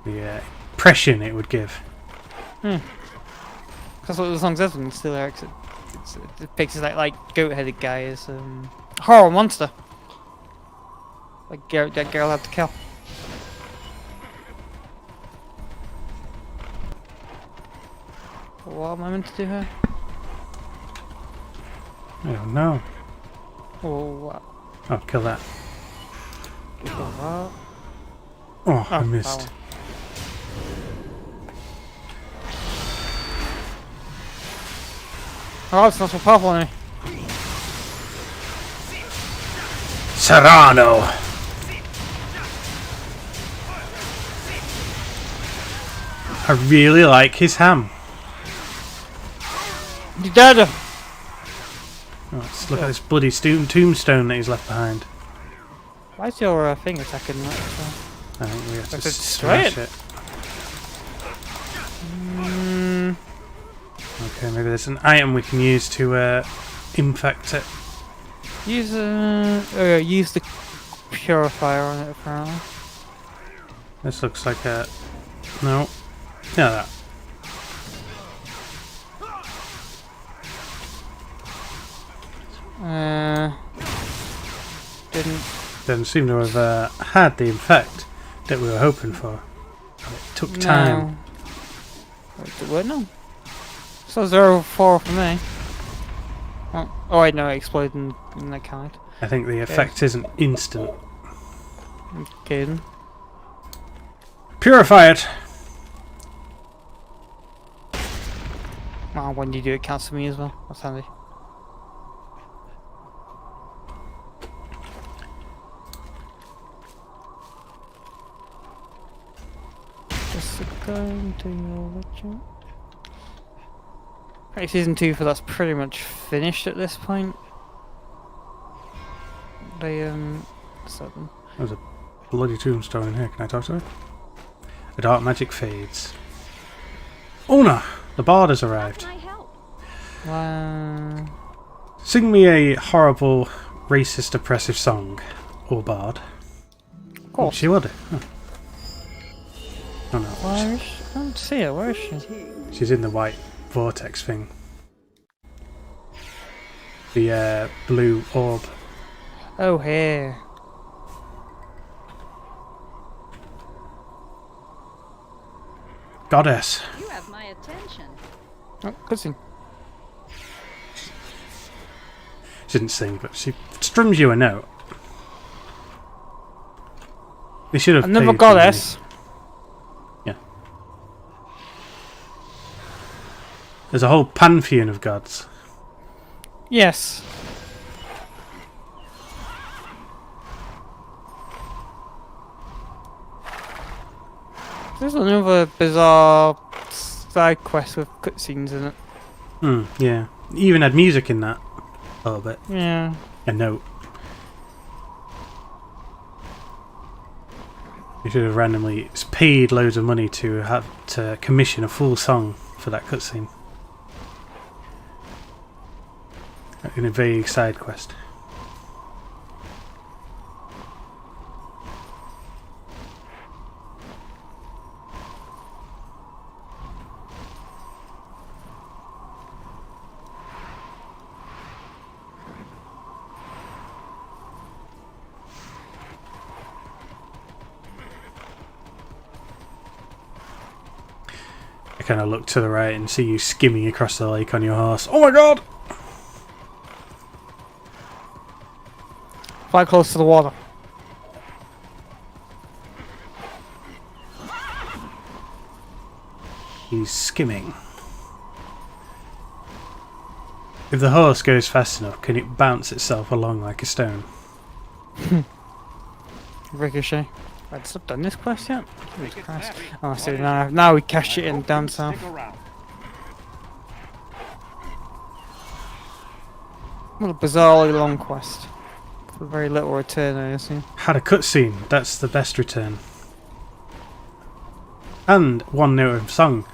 The impression it would give. That's what the song says in the lyrics. It depicts like goat-headed guy as a horror monster. Like that girl had to kill. What am I meant to do here? I don't know. Oh, what? Oh, kill that. Kill that. Oh, I Oh, missed. that one. Oh, it's not so powerful on me. Serrano! I really like his ham. You dead! Oh, let's look at this bloody tombstone that he's left behind. Why is your thing attacking that? I think we have to Let's destroy smash it. Mm, Okay, maybe there's an item we can use to infect it. use the purifier on it apparently. This looks like a... No. Yeah, that. Didn't. Doesn't seem to have had the effect that we were hoping for. It took time. Wait, no. So 0-4 for me. Oh wait, no, it exploded in that kind. I think the effect isn't instant. I'm kidding. Purify it! Well, when you do it, counts for me as well. That's handy. Just going to your Witcher. Right, season 2 for that's pretty much finished at this point. They so, There's a bloody tombstone in here. Can I talk to it? The dark magic fades. Una! The bard has arrived. Sing me a horrible, racist, oppressive song, or bard. Of course. She will do. Oh, oh no. Where is she? I don't see her. Where is she? She's in the white vortex thing. The blue orb. Oh, here. Goddess. You have my attention. Oh, cutscene. She didn't sing, but she strums you a note. They should have Another paid goddess. Yeah. There's a whole pantheon of gods. Yes. There's another bizarre side quest with cutscenes in it. Yeah. You even had music in that. A little bit. Yeah. A note. You should have randomly paid loads of money to have to commission a full song for that cutscene. In a vague side quest. I kind of look to the right and see you skimming across the lake on your horse. Oh my god! Quite close to the water. He's skimming. If the horse goes fast enough, can it bounce itself along like a stone? Ricochet. I'd still done this quest yet? Jesus Christ. Oh, I see. Now we cash it in down south. What a bizarrely long quest. For very little return, I assume. Had a cutscene. That's the best return. And one note of song.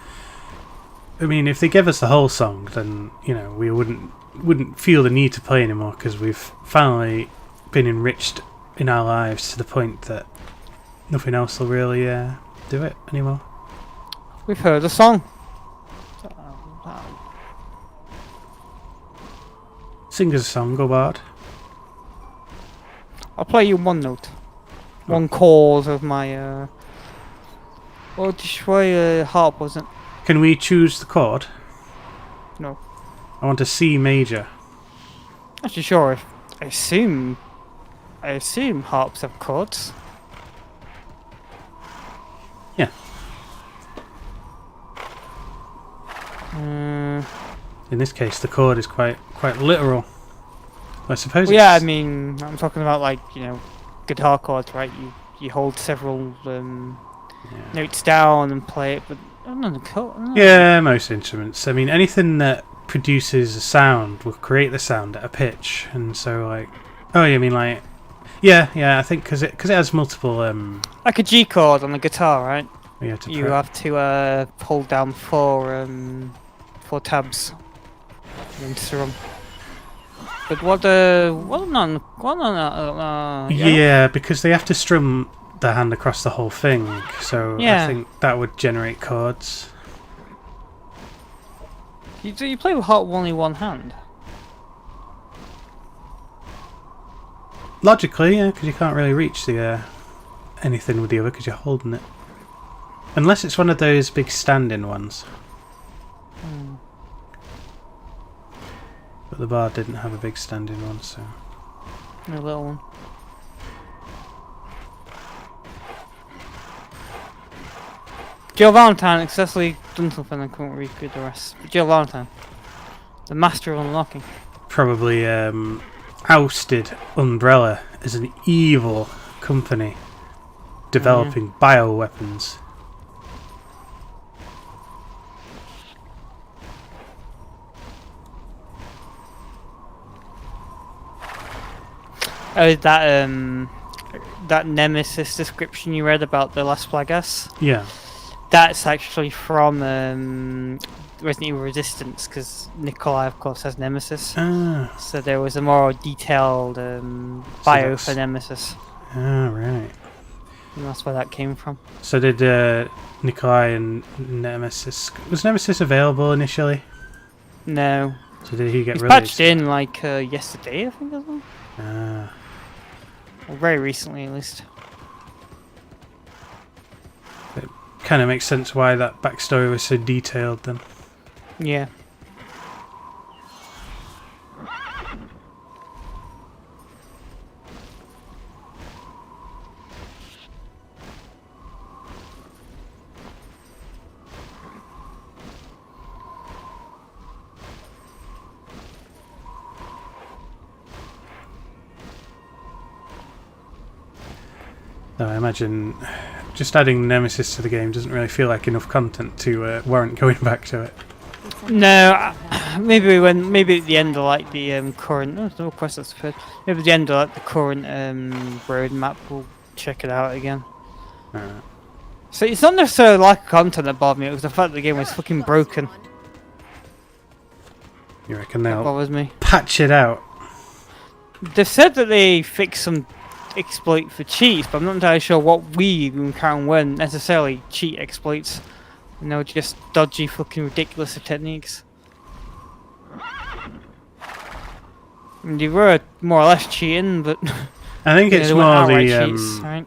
I mean, if they give us the whole song, then you know we wouldn't feel the need to play anymore because we've finally been enriched in our lives to the point that nothing else will really do it anymore. We've heard the song. Sing us a song, go bard. I'll play you one note. One chord of my well, destroy harp, wasn't it? Can we choose the chord? No. I want a C major. Actually, sure. I assume harps have chords. Yeah. In this case, the chord is quite literal. I suppose. Well, yeah, I mean, I'm talking about like guitar chords, right? You hold several notes down and play it, but I don't know the chord. Yeah, most instruments. I mean, anything that produces a sound will create the sound at a pitch, and so like, oh, you mean like, yeah, I think because it has multiple like a G chord on the guitar, right? You have to hold down four tabs and strum. But yeah, because they have to strum the hand across the whole thing, so yeah. I think that would generate chords. You play with harp with only one hand? Logically, yeah, because you can't really reach the anything with the other because you're holding it. Unless it's one of those big stand-in ones. But the bard didn't have a big stand-in one, so... A little one. Joe Valentine successfully done something I couldn't read the rest. But Joe Valentine, the master of unlocking. Probably ousted Umbrella as an evil company developing bioweapons. Oh, that Nemesis description you read about the Las Plagas. Yeah. That's actually from Resident Evil Resistance, because Nikolai, of course, has Nemesis. Ah. So there was a more detailed bio for Nemesis. Ah, right. And that's where that came from. So did Nikolai and Nemesis... Was Nemesis available initially? No. So did he get He's released? patched in like yesterday, I think, as well. Ah. Or very recently, at least. It kind of makes sense why that backstory was so detailed then. Yeah. No, I imagine just adding Nemesis to the game doesn't really feel like enough content to warrant going back to it. No, maybe at the end of like the current. Oh, no quest that's prepared. Maybe at the end of like the current roadmap, we'll check it out again. Alright. So it's not necessarily lack of content that bothered me. It was the fact that the game was fucking broken. You reckon That they'll bothers me. patch it out? They've said that they fixed some exploit for cheats, but I'm not entirely sure what we encounter weren't necessarily cheat exploits. And they were just dodgy, fucking ridiculous techniques. I mean, they were more or less cheating, but I think it's they weren't more outright the cheats, right?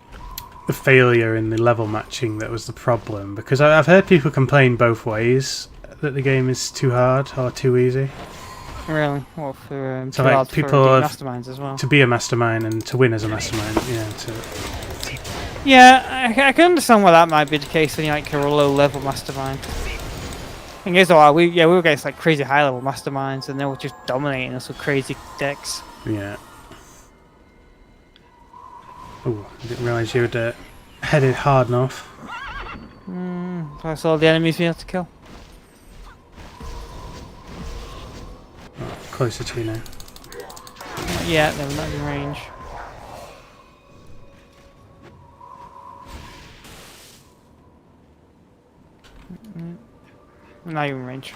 the failure in the level matching that was the problem, because I've heard people complain both ways that the game is too hard or too easy. Really? Well, for So too like hard for people being have masterminds as well. to be a mastermind and to win as a mastermind, yeah. Yeah, I can understand why that might be the case when you're like a low-level mastermind. Thing is, though, we were against like crazy high-level masterminds, and they were just dominating us with crazy decks. Yeah. Oh, I didn't realise you had headed hard enough. That's all the enemies we have to kill. Closer to you now. Not yet, they're not in range. Not even range.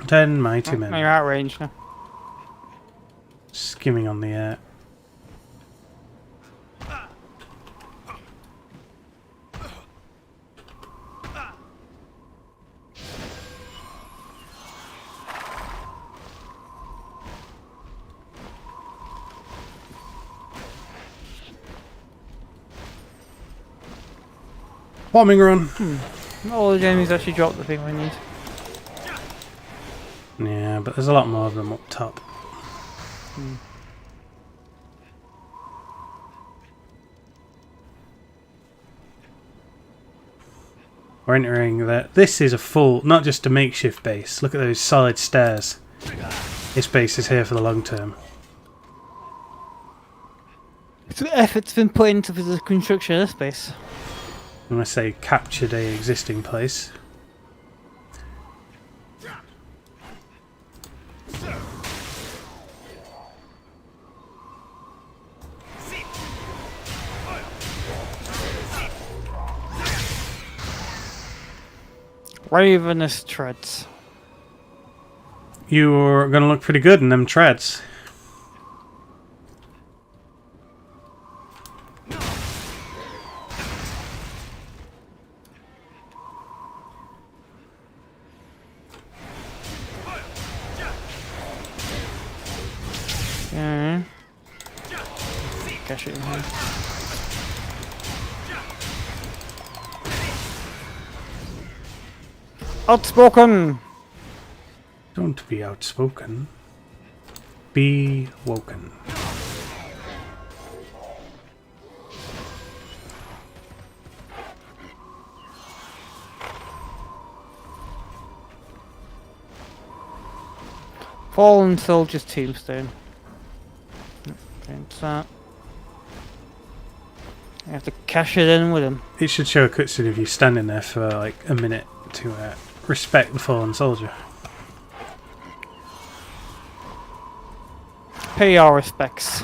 Ten mighty men. You're out range now. Skimming on the air. Bombing run. All the enemies actually dropped the thing we need. Yeah, but there's a lot more of them up top. We're entering that. This is a full, not just a makeshift base. Look at those solid stairs. This base is here for the long term. Effort's been put into the construction of this base. When I say captured a existing place. Ravenous treads. You're gonna look pretty good in them treads. Yeah. Cash it in here. Outspoken! Don't be outspoken. Be woken. Fallen Soldier's Tombstone. Against that. I have to cash it in with him. It should show a cutscene of you standing there for like a minute to respect the fallen soldier. Pay our respects.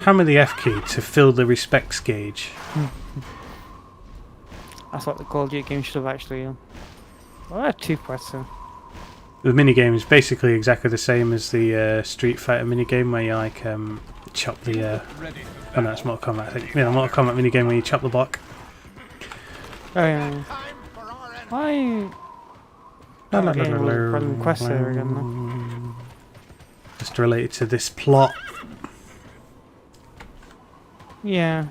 Hammer the F key to fill the respects gauge. That's what the Call of Duty game should have actually. Well, I had 2 parts then. The minigame is basically exactly the same as the Street Fighter minigame where you like chop the... oh no, it's Mortal Kombat I think. Yeah, the Mortal Kombat minigame where you chop the block. Oh yeah. Why? Random quest there again though. Just related to this plot. Yeah.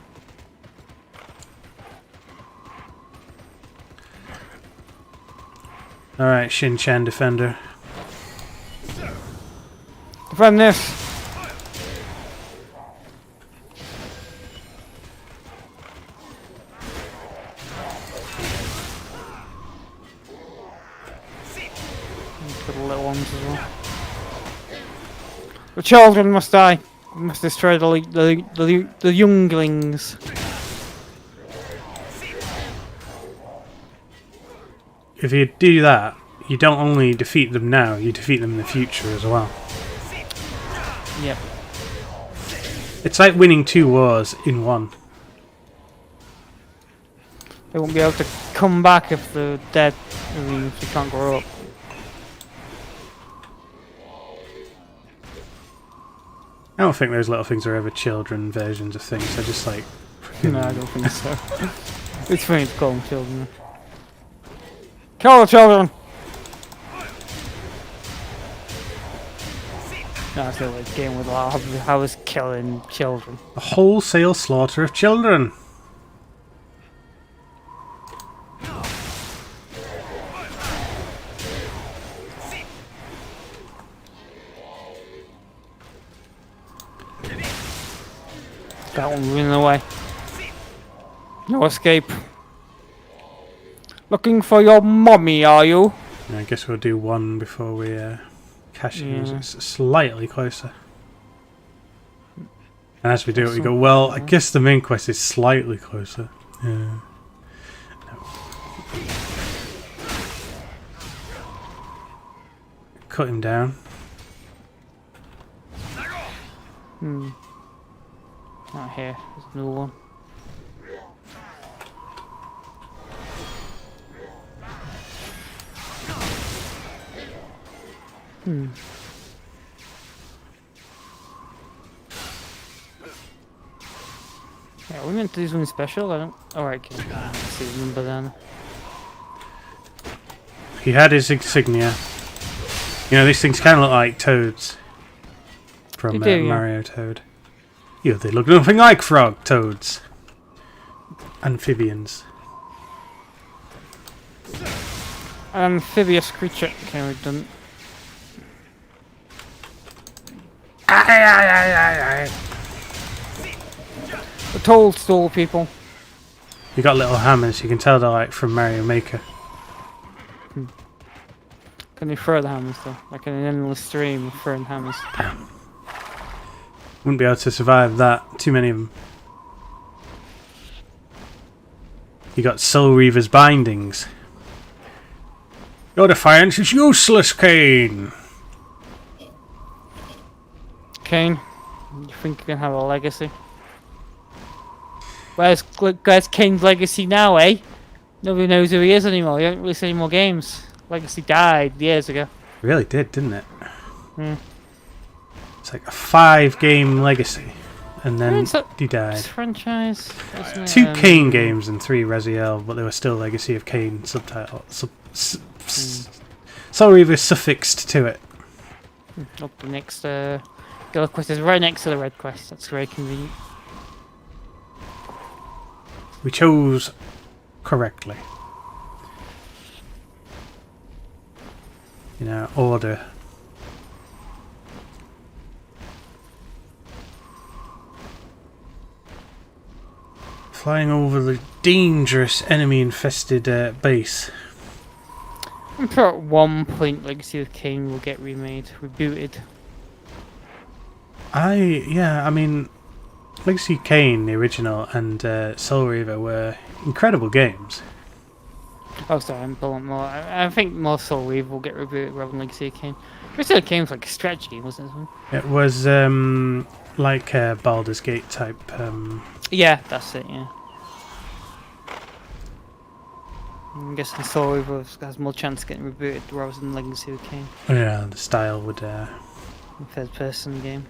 Alright, Shin-Chan Defender. Defend this! For the little ones as well. The children must die. We must destroy the younglings. If you do that, you don't only defeat them now, you defeat them in the future as well. Yep. It's like winning 2 wars in one. They won't be able to come back if they're dead. I mean, if they can't grow up. I don't think those little things are ever children versions of things. They're just like... No, I don't think so. It's funny to call them children. Kill the children! No, I feel like a game with I was killing children. A wholesale slaughter of children! That one running away. No escape. Looking for your mommy, are you? I guess we'll do 1 before we cash in. Yeah. It's slightly closer. And as we do it, we go, well, I guess the main quest is slightly closer. Yeah. No. Cut him down. Not here. There's another one. Yeah, we meant to do something special. I don't. Alright, okay. Let's see the number then. He had his insignia. You know, these things kind of look like toads from They do, yeah. Mario Toad. You know, they look nothing like frog toads. Amphibians. Amphibious creature. Okay, we've done. The toadstool people. You got little hammers, you can tell they're like from Mario Maker. Can they throw the hammers though? Like in an endless stream of throwing hammers. Wouldn't be able to survive that. Too many of them. You got Soul Reaver's bindings. Your defiance is useless, Kane! Kane, you think you can have a legacy? Where's Kane's legacy now, eh? Nobody knows who he is anymore. He hasn't released any more games. Legacy died years ago. Really did, didn't it? Hmm. It's like a 5-game legacy. And then It's a- he died. This franchise. Isn't it, 2 Kane games and 3 Reziel, but they were still Legacy of Kane subtitle. Soul Reaver suffixed to it. Up the next Yellow quest is right next to the red quest. That's very convenient. We chose correctly. In our order. Flying over the dangerous enemy-infested base. I'm sure at one point Legacy of Kain will get remade, rebooted. I mean, Legacy Kane, the original, and Soul Reaver were incredible games. Oh, sorry, I'm pulling more. I think more Soul Reaver will get rebooted rather than Legacy of Kain. Legacy of Kain was like a stretch game, wasn't it? It was like a Baldur's Gate type. Yeah, that's it, yeah. I'm guessing Soul Reaver has more chance of getting rebooted rather than Legacy of Kain. Yeah, the style would. Third person game.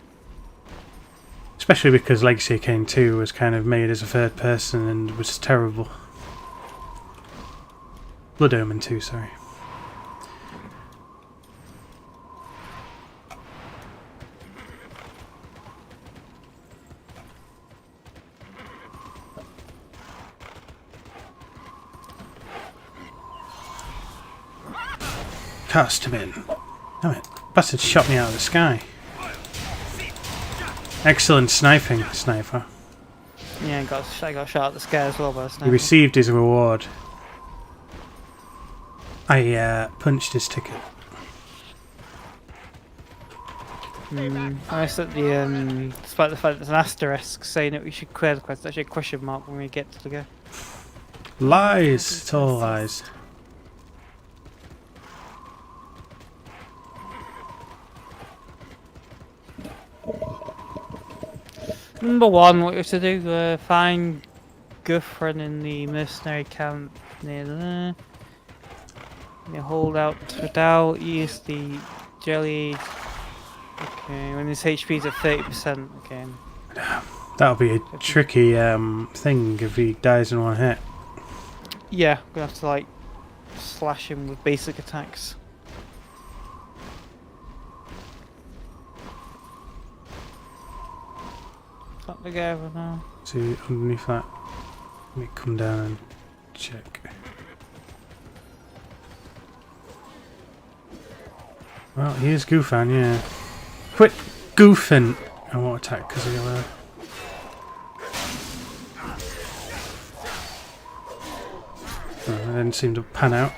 Especially because Legacy of Kain 2 was kind of made as a third person and was terrible. Blood Omen 2, sorry. Cast him in. Damn it. Bastard shot me out of the sky. Excellent sniping, sniper. Yeah, I got shot at the sky as well by a sniper. He received his reward. I punched his ticket. I said despite the fact there's an asterisk saying that we should clear the quest, there's actually a question mark when we get to the go. Lies! It's all lies. Number 1, what you have to do, find Guthron in the mercenary camp near there. You hold out without, use the jelly. Okay, when his HP's at 30%, okay. That'll be a tricky thing if he dies in one hit. Yeah, we're gonna have to like slash him with basic attacks. Stop the guy over now. See, underneath that. Let me come down and check. Well, here's Goofan, yeah. Quit goofing! I won't attack because he'll... Oh, that didn't seem to pan out.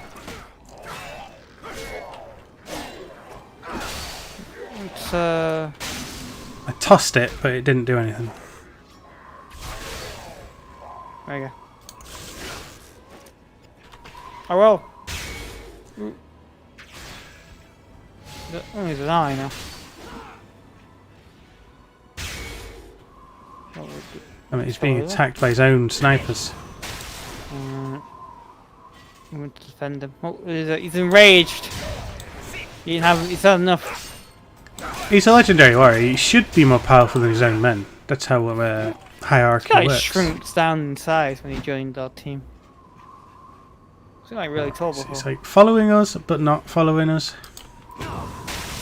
It's I tossed it, but it didn't do anything. there you go. Oh well. Oh, he's an eye now. I mean, he's being attacked by his own snipers. I'm going to defend him. Oh, he's enraged. He's had enough. He's a legendary warrior. He should be more powerful than his own men. That's how hierarchy This guy works. shrinks down in size when he joined our team. He's like really tall before. He's like following us, but not following us.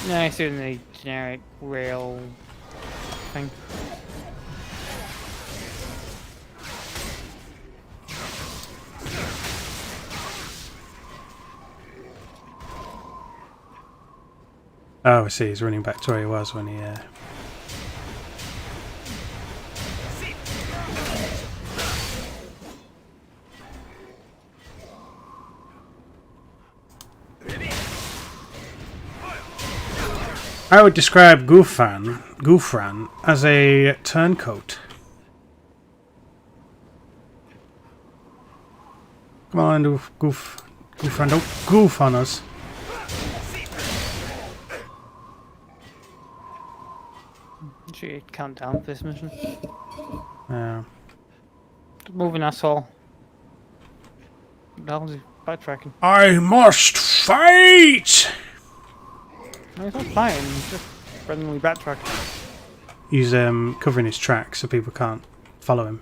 No, he's doing the generic rail thing. Oh, I see. He's running back to where he was when he... I would describe Gufran as a turncoat. Come on, Gufran, don't goof on us. Should you count down for this mission? Yeah. Moving asshole. That was backtracking. I must fight! No, he's not fighting, he's just randomly backtracking. He's covering his tracks so people can't follow him.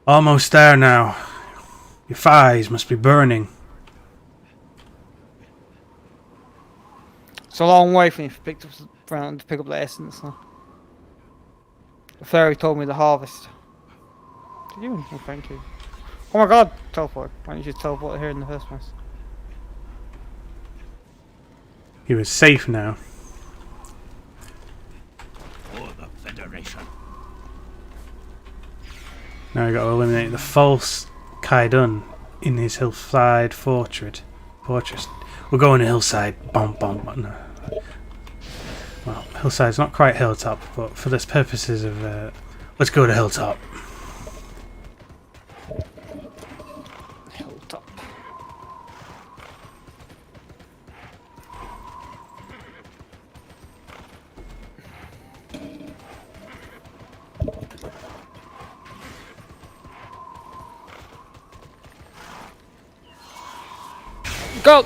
Almost there now. Your thighs must be burning. It's a long way from you to pick up the essence. Huh? The fairy told me to harvest. Did you? Oh, thank you. Oh my god! Teleport. Why didn't you teleport here in the first place? He was safe now. For the Federation. Now we got to eliminate the false Kaidun in his hillside fortress. We're going to hillside. Bom bom. No. Well, hillside's not quite hilltop, but for the purposes of let's go to hilltop. Hilltop. Go!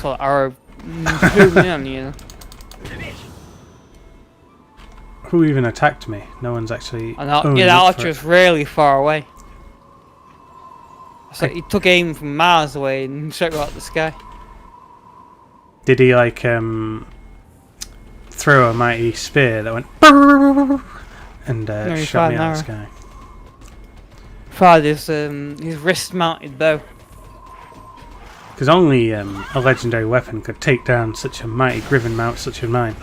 So our you. Who even attacked me? No one's actually. And that, owning yeah, that up archer for was it. really far away. So he took aim from miles away and shot out the sky. Did he like throw a mighty spear that went and he shot me fired out of an the sky? Fired his wrist-mounted bow. Because only a legendary weapon could take down such a mighty Griffin mount such as mine.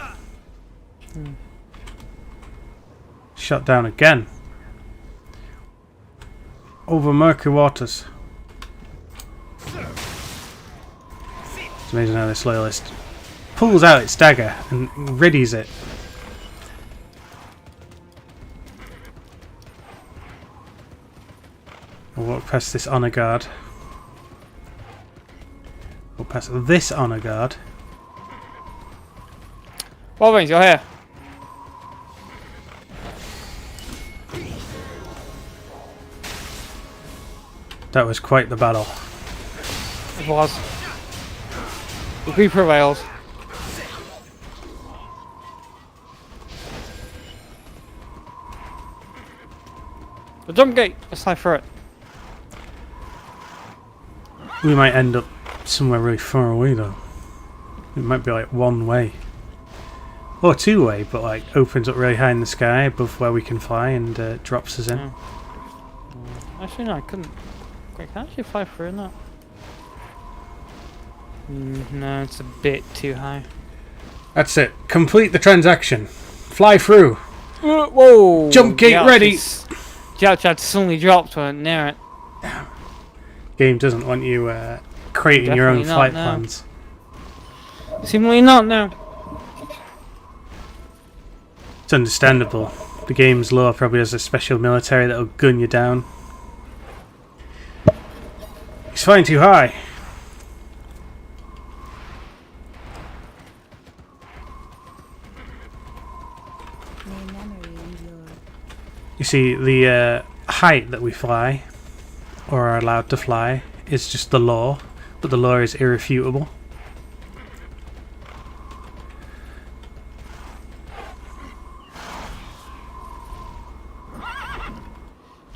Shot down again. Over murky waters. It's amazing how this loyalist pulls out its dagger and readies it. We'll walk past this honor guard. We'll pass this honor guard. Wolverines, you're here. That was quite the battle. It was. We prevailed. The jump gate. Let's slide through it. We might end up somewhere really far away though. It might be like one way. Or two way, but like opens up really high in the sky above where we can fly and drops us in. Yeah. Actually, no, I couldn't. I can actually fly through that. No, it's a bit too high. That's it. Complete the transaction. Fly through. Whoa! Jump gate ready. The ouch had suddenly dropped when near it. Game doesn't want you creating your own Definitely not, flight no. plans. Seemingly not, no. It's understandable. The game's lore probably has a special military that'll gun you down. He's flying too high. May memory endure. You see, the height that we fly, or are allowed to fly, is just the law, but the law is irrefutable.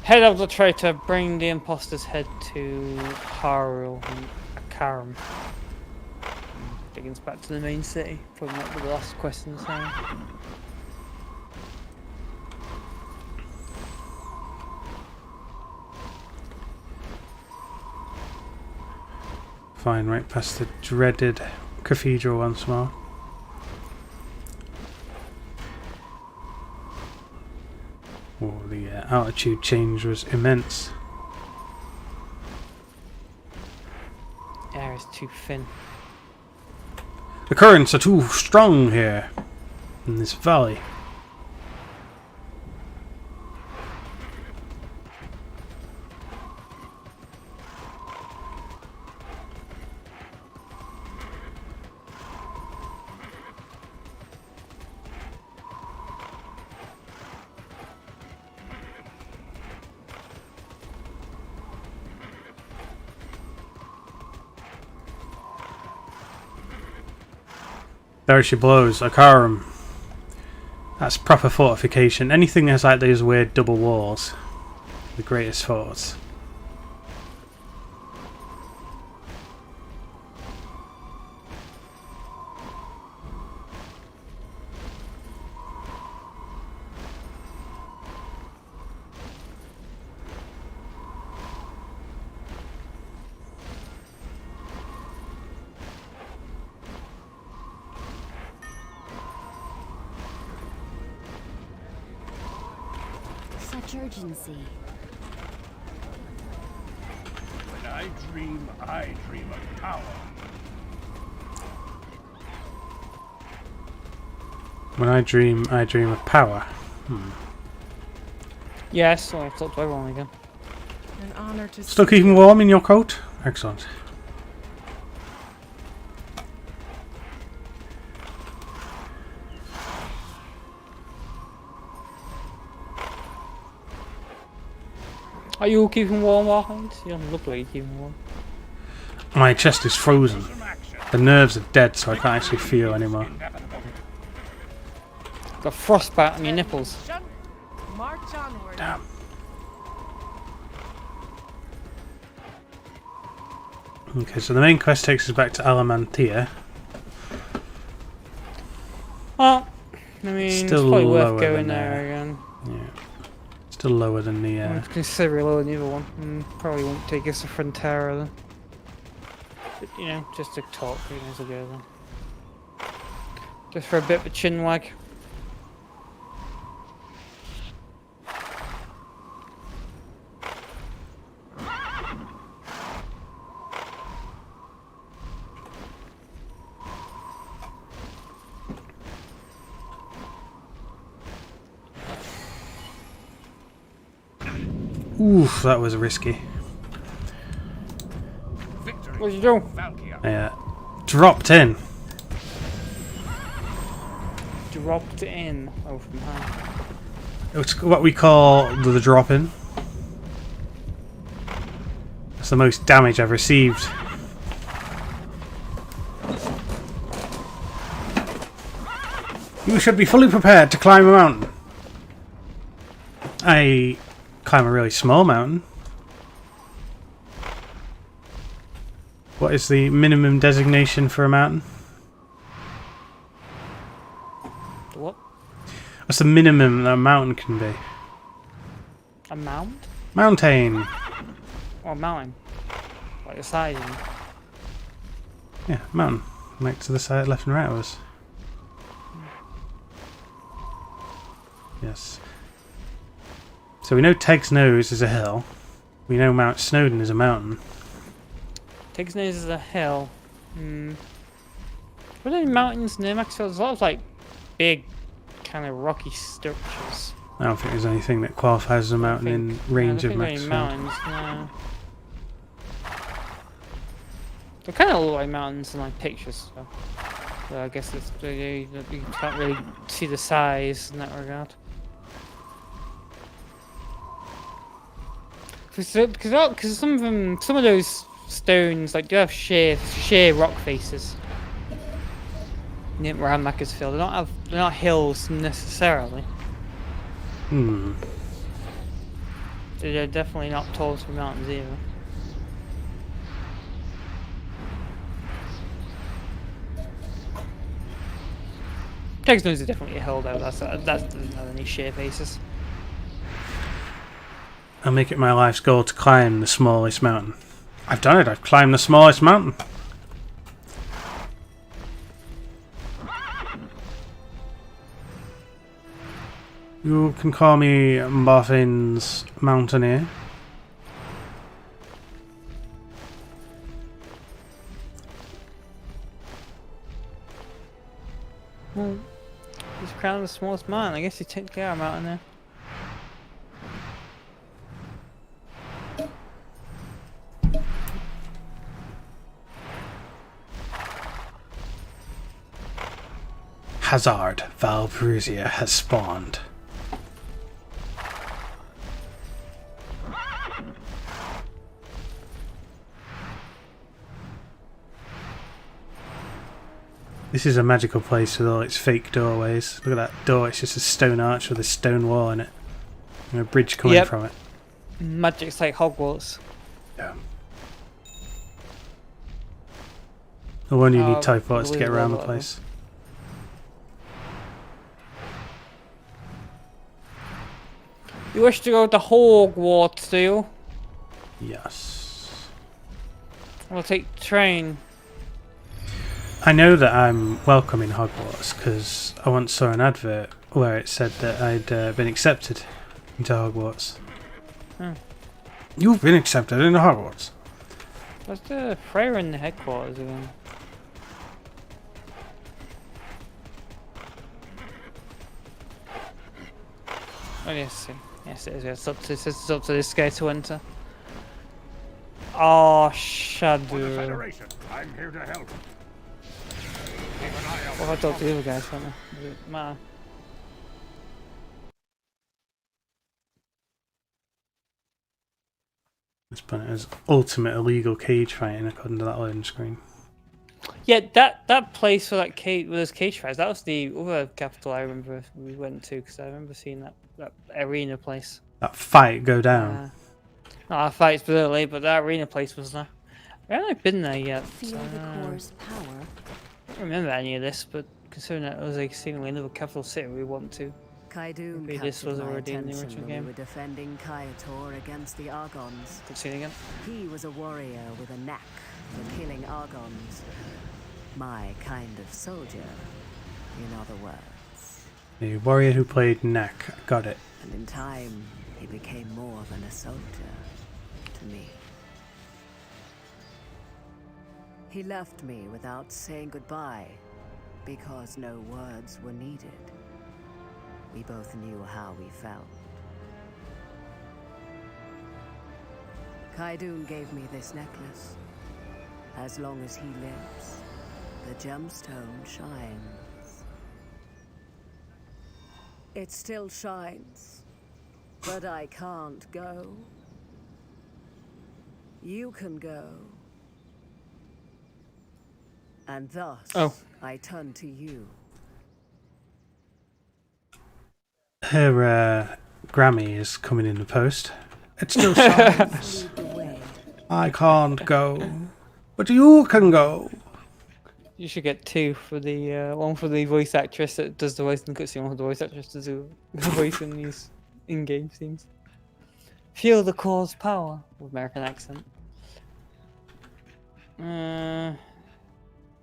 Head of the traitor, bring the imposter's head to Harul and Akaram. Taking us back to the main city. Probably not the last question, so. Fine, right past the dreaded cathedral once more. Oh, the altitude change was immense. Air is too thin. The currents are too strong here in this valley. There she blows, Akaram. That's proper fortification. Anything that's like these weird double walls. The greatest forts. Such much urgency. When I dream of power. When I dream of power. Yes, I'll talk to everyone again. An honor to Still see keeping you. warm in your coat? Excellent. Are you keeping warm, Warhead? You don't look like you're keeping warm. My chest is frozen. Some action. The nerves are dead, so I can't actually feel anymore. Inevitable. Got frostbite on your nipples. March onward. Damn. Okay, so the main quest takes us back to Alamantia. Well, I mean, it's Still probably lower worth going than, there again. Yeah. Still lower than the... It's considerably lower than the other one. Probably won't take us to Frontera then. But, you know, just to talk, you know, as we go then. Just for a bit of a chin wag. Oof, that was risky. Victory. What did you do? Valkyria. Yeah. Dropped in. Dropped in. Oh, from high. It's what we call the drop in. It's the most damage I've received. You should be fully prepared to climb a mountain. I climb a really small mountain. What is the minimum designation for a mountain? The what? What's the minimum that a mountain can be? A mound? Mountain. Or a mountain? Like a size? of it. Yeah, mountain. Like to the side, left and right of us. Yes. So we know Teg's Nose is a hill. We know Mount Snowdon is a mountain. Tig's Nose is a hill. Were there any mountains near Maxfield? There's a lot of like big, kind of rocky structures. I don't think there's anything that qualifies as a mountain in range I of don't think Maxfield. there are any mountains, no. They kind of look like mountains in like pictures, so I guess it's, you can't really see the size in that regard. Because some of them, some of those stones like do have sheer rock faces. Around Macclesfield, they're not hills necessarily. Hmm. They're definitely not tall to mountains either. Teg's Nose is definitely a hill though. That doesn't have any sheer faces. I'll make it my life's goal to climb the smallest mountain. I've done it. I've climbed the smallest mountain. You can call me Boffin's Mountaineer. Well, he's crowned the smallest mountain. I guess you technically are a mountain there. Hazard, Valperusia has spawned. This is a magical place with all its fake doorways. Look at that door, it's just a stone arch with a stone wall in it. And a bridge coming from it. Magic's like Hogwarts. Yeah. No wonder you need teleports to get around the place. You wish to go to Hogwarts, do you? Yes. We'll take the train. I know that I'm welcome in Hogwarts because I once saw an advert where it said that I'd been accepted. into Hogwarts. Hmm. You've been accepted into Hogwarts. What's the Freya in the headquarters again? Oh yes, yes it is. It's up to this guy to enter. Oh, For the Shadow. Federation, I'm here to help. Keep an eye out. What have I talked to the other guys for now? Does it matter? Let's put it as ultimate illegal cage fighting according to that loading screen. Yeah, that place for that cage, with those cage fights, that was the other capital I remember we went to, because I remember seeing that arena place. That fight go down. No, that fight's brilliantly, but that arena place was there. I haven't been there yet. Feel So, the core's power. I don't remember any of this, but considering that it was like seemingly another capital city we went to. Kaidoon Maybe this captured was my already in the attention original when game. we were defending Kaitor against the Argons. Good seeing again. He was a warrior with a knack for killing Argons. My kind of soldier, in other words. The warrior who played Neck. Got it. And in time, he became more than a soldier to me. He left me without saying goodbye, because no words were needed. We both knew how we felt. Kaidoon gave me this necklace. As long as he lives, the gemstone shines. It still shines, but I can't go. You can go. And thus, I turn to you. Her Grammy is coming in the post. It still shines. Lead the way. I can't go, but you can go. You should get two for the one for the voice actress that does the voice in the cutscene, one for the voice actress to do the voice in these in-game scenes. Feel the core's power with American accent.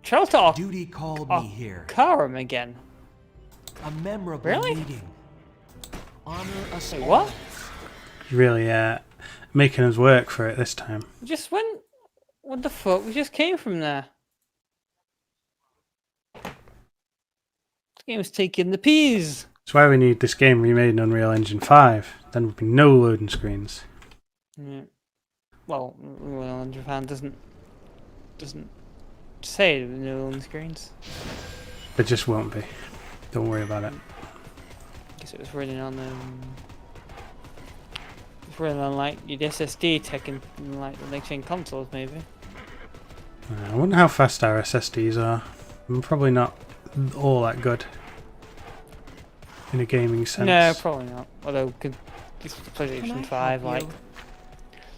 Trelta Duty called me here. Karam again. A memorable Really? meeting. Honor us Wait, all. what? Really, making us work for it this time. We just went. What the fuck? We just came from there. This game's taking the peas. That's why we need this game remade in Unreal Engine 5. Then there'll be no loading screens. Yeah. Well, Japan doesn't say no loading screens. There just won't be. Don't worry about it. Guess it was running on it's running on like your SSD tech and like the next gen consoles maybe. I wonder how fast our SSDs are. Probably not all that good in a gaming sense. No, probably not. Although it's Can I PlayStation 5, help like you?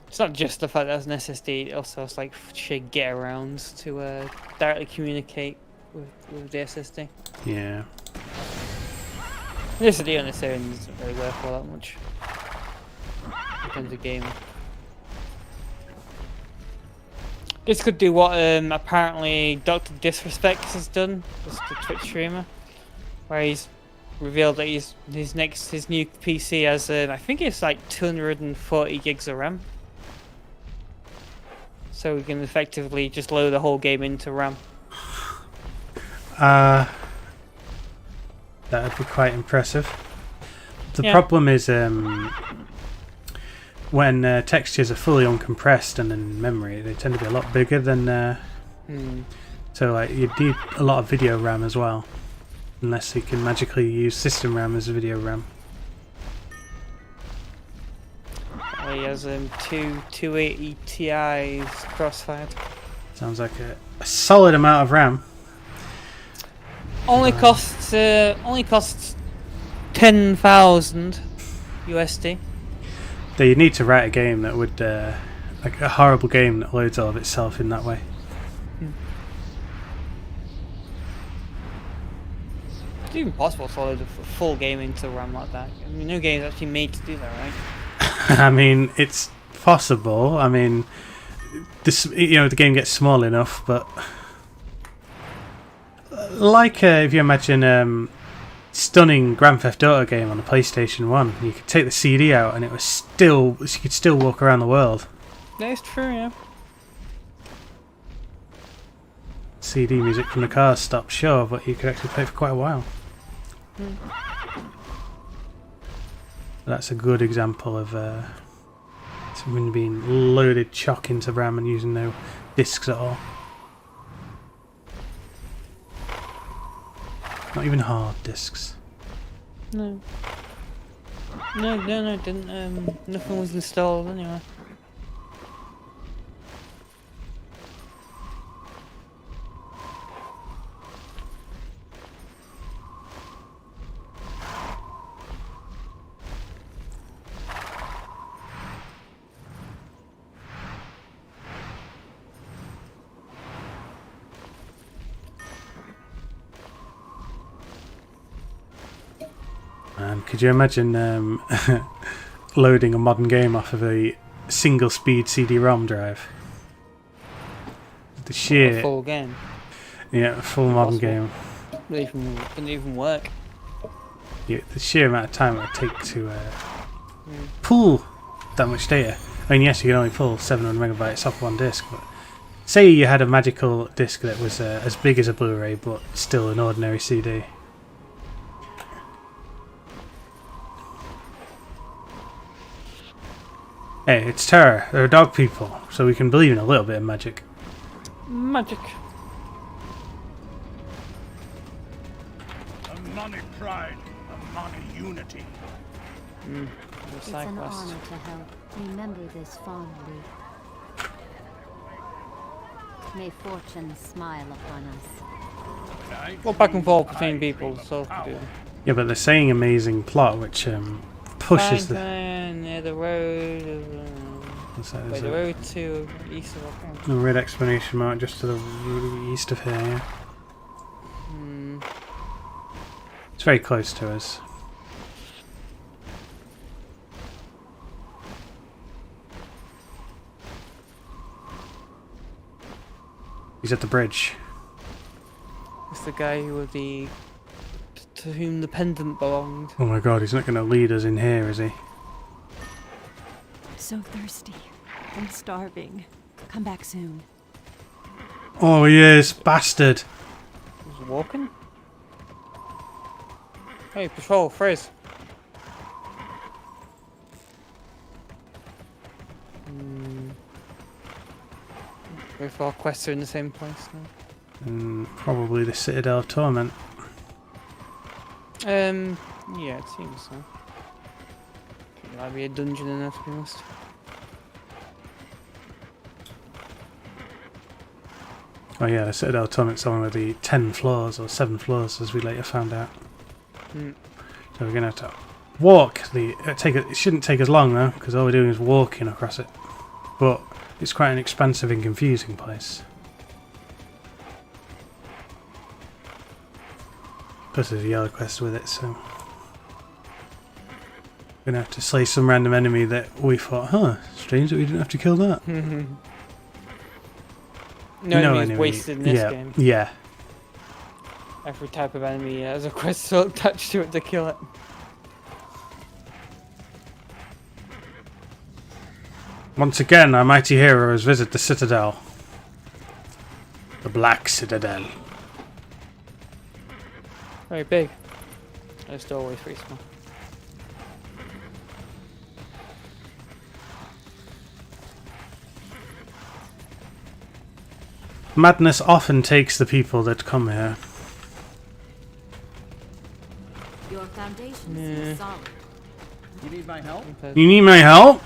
it's not just the fact that it's an SSD, it also has like sheer get arounds to directly communicate with the SSD. Yeah. The SSD on its own isn't really worth all that much. Depends the game. This could do what apparently Dr. Disrespect has done, just the Twitch streamer, where he's revealed that his new PC has I think it's like 240 gigs of RAM. So we can effectively just load the whole game into RAM. That'd be quite impressive. The Yeah. problem is when textures are fully uncompressed and in memory, they tend to be a lot bigger than. So like you need a lot of video RAM as well, unless you can magically use system RAM as video RAM. He has two 280 Ti's crossfired. Sounds like a solid amount of RAM. Only costs 10,000 USD. Though you need to write a game that would like a horrible game that loads all of itself in that way. It's even possible to load a full game into RAM like that. I mean, no game's actually made to do that, right? I mean, it's possible. I mean, this the game gets small enough, but like if you imagine stunning Grand Theft Auto game on the PlayStation 1. You could take the CD out and it was still, you could still walk around the world. That's true, yeah. CD music from the cars stopped, sure, but you could actually play for quite a while. That's a good example of something being loaded chock into RAM and using no discs at all. Not even hard discs. No. No, it didn't. Nothing was installed anyway. Could you imagine loading a modern game off of a single-speed CD-ROM drive? The sheer... A full game. Yeah, a full modern game. Wouldn't even work. Yeah, the sheer amount of time it would take to pull that much data. I mean, yes, you can only pull 700 megabytes off one disc, but say you had a magical disc that was as big as a Blu-ray, but still an ordinary CD. Hey, it's Tera. They're dog people, so we can believe in a little bit of magic. Magic. A money pride, a money unity. It's an honor to help. Remember this fondly. May fortune smile upon us. Well, back and forth between people, so to do. Yeah, but they're saying amazing plot, which pushes the... near the road. What's that? Wait, Is the it road to east of our camp. a red exclamation mark just to the east of here, yeah. It's very close to us. He's at the bridge. It's the guy to whom the pendant belonged. Oh my god, he's not going to lead us in here, is he? So thirsty and starving. Come back soon. Oh, he is, bastard. He's walking? Hey, patrol, freeze. Both our quests are in the same place now. Probably the Citadel of Torment. Yeah, it seems so. There might be a dungeon in there, to be honest. Oh yeah, the Citadel of Torment's on with the 10 floors, or 7 floors, as we later found out. So we're going to have to walk. It shouldn't take us long though, because all we're doing is walking across it. But it's quite an expansive and confusing place. Plus there's a yellow quest with it, so... We're going to have to slay some random enemy that we thought, huh, strange that we didn't have to kill that. No enemy's wasted in this game. Yeah. Every type of enemy has a quest still attached to it to kill it. Once again, our mighty heroes visit the Citadel. The Black Citadel. Very big. It's still always pretty small. Madness often takes the people that come here. Your foundation is solid. You need my help? You need my help?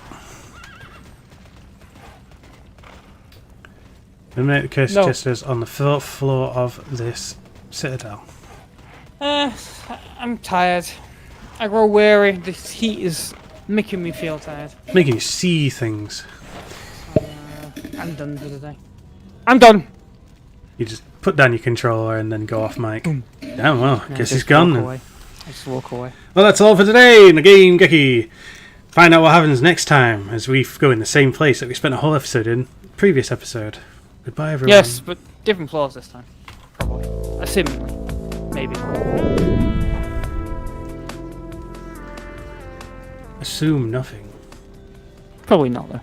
Eliminate the cursed jesters on the 4th floor of this Citadel. I'm tired. I grow weary. This heat is making me feel tired. Making you see things. I'm done for the day. I'm done! You just put down your controller and then go off mic. Damn well, Yeah, guess he's gone then. I just walk away. Well, that's all for today in the Game-Geki. Find out what happens next time as we go in the same place that we spent a whole episode in. Previous episode. Goodbye, everyone. Yes, but different floors this time. Probably. Assumingly. Maybe. assume nothing. Probably not though.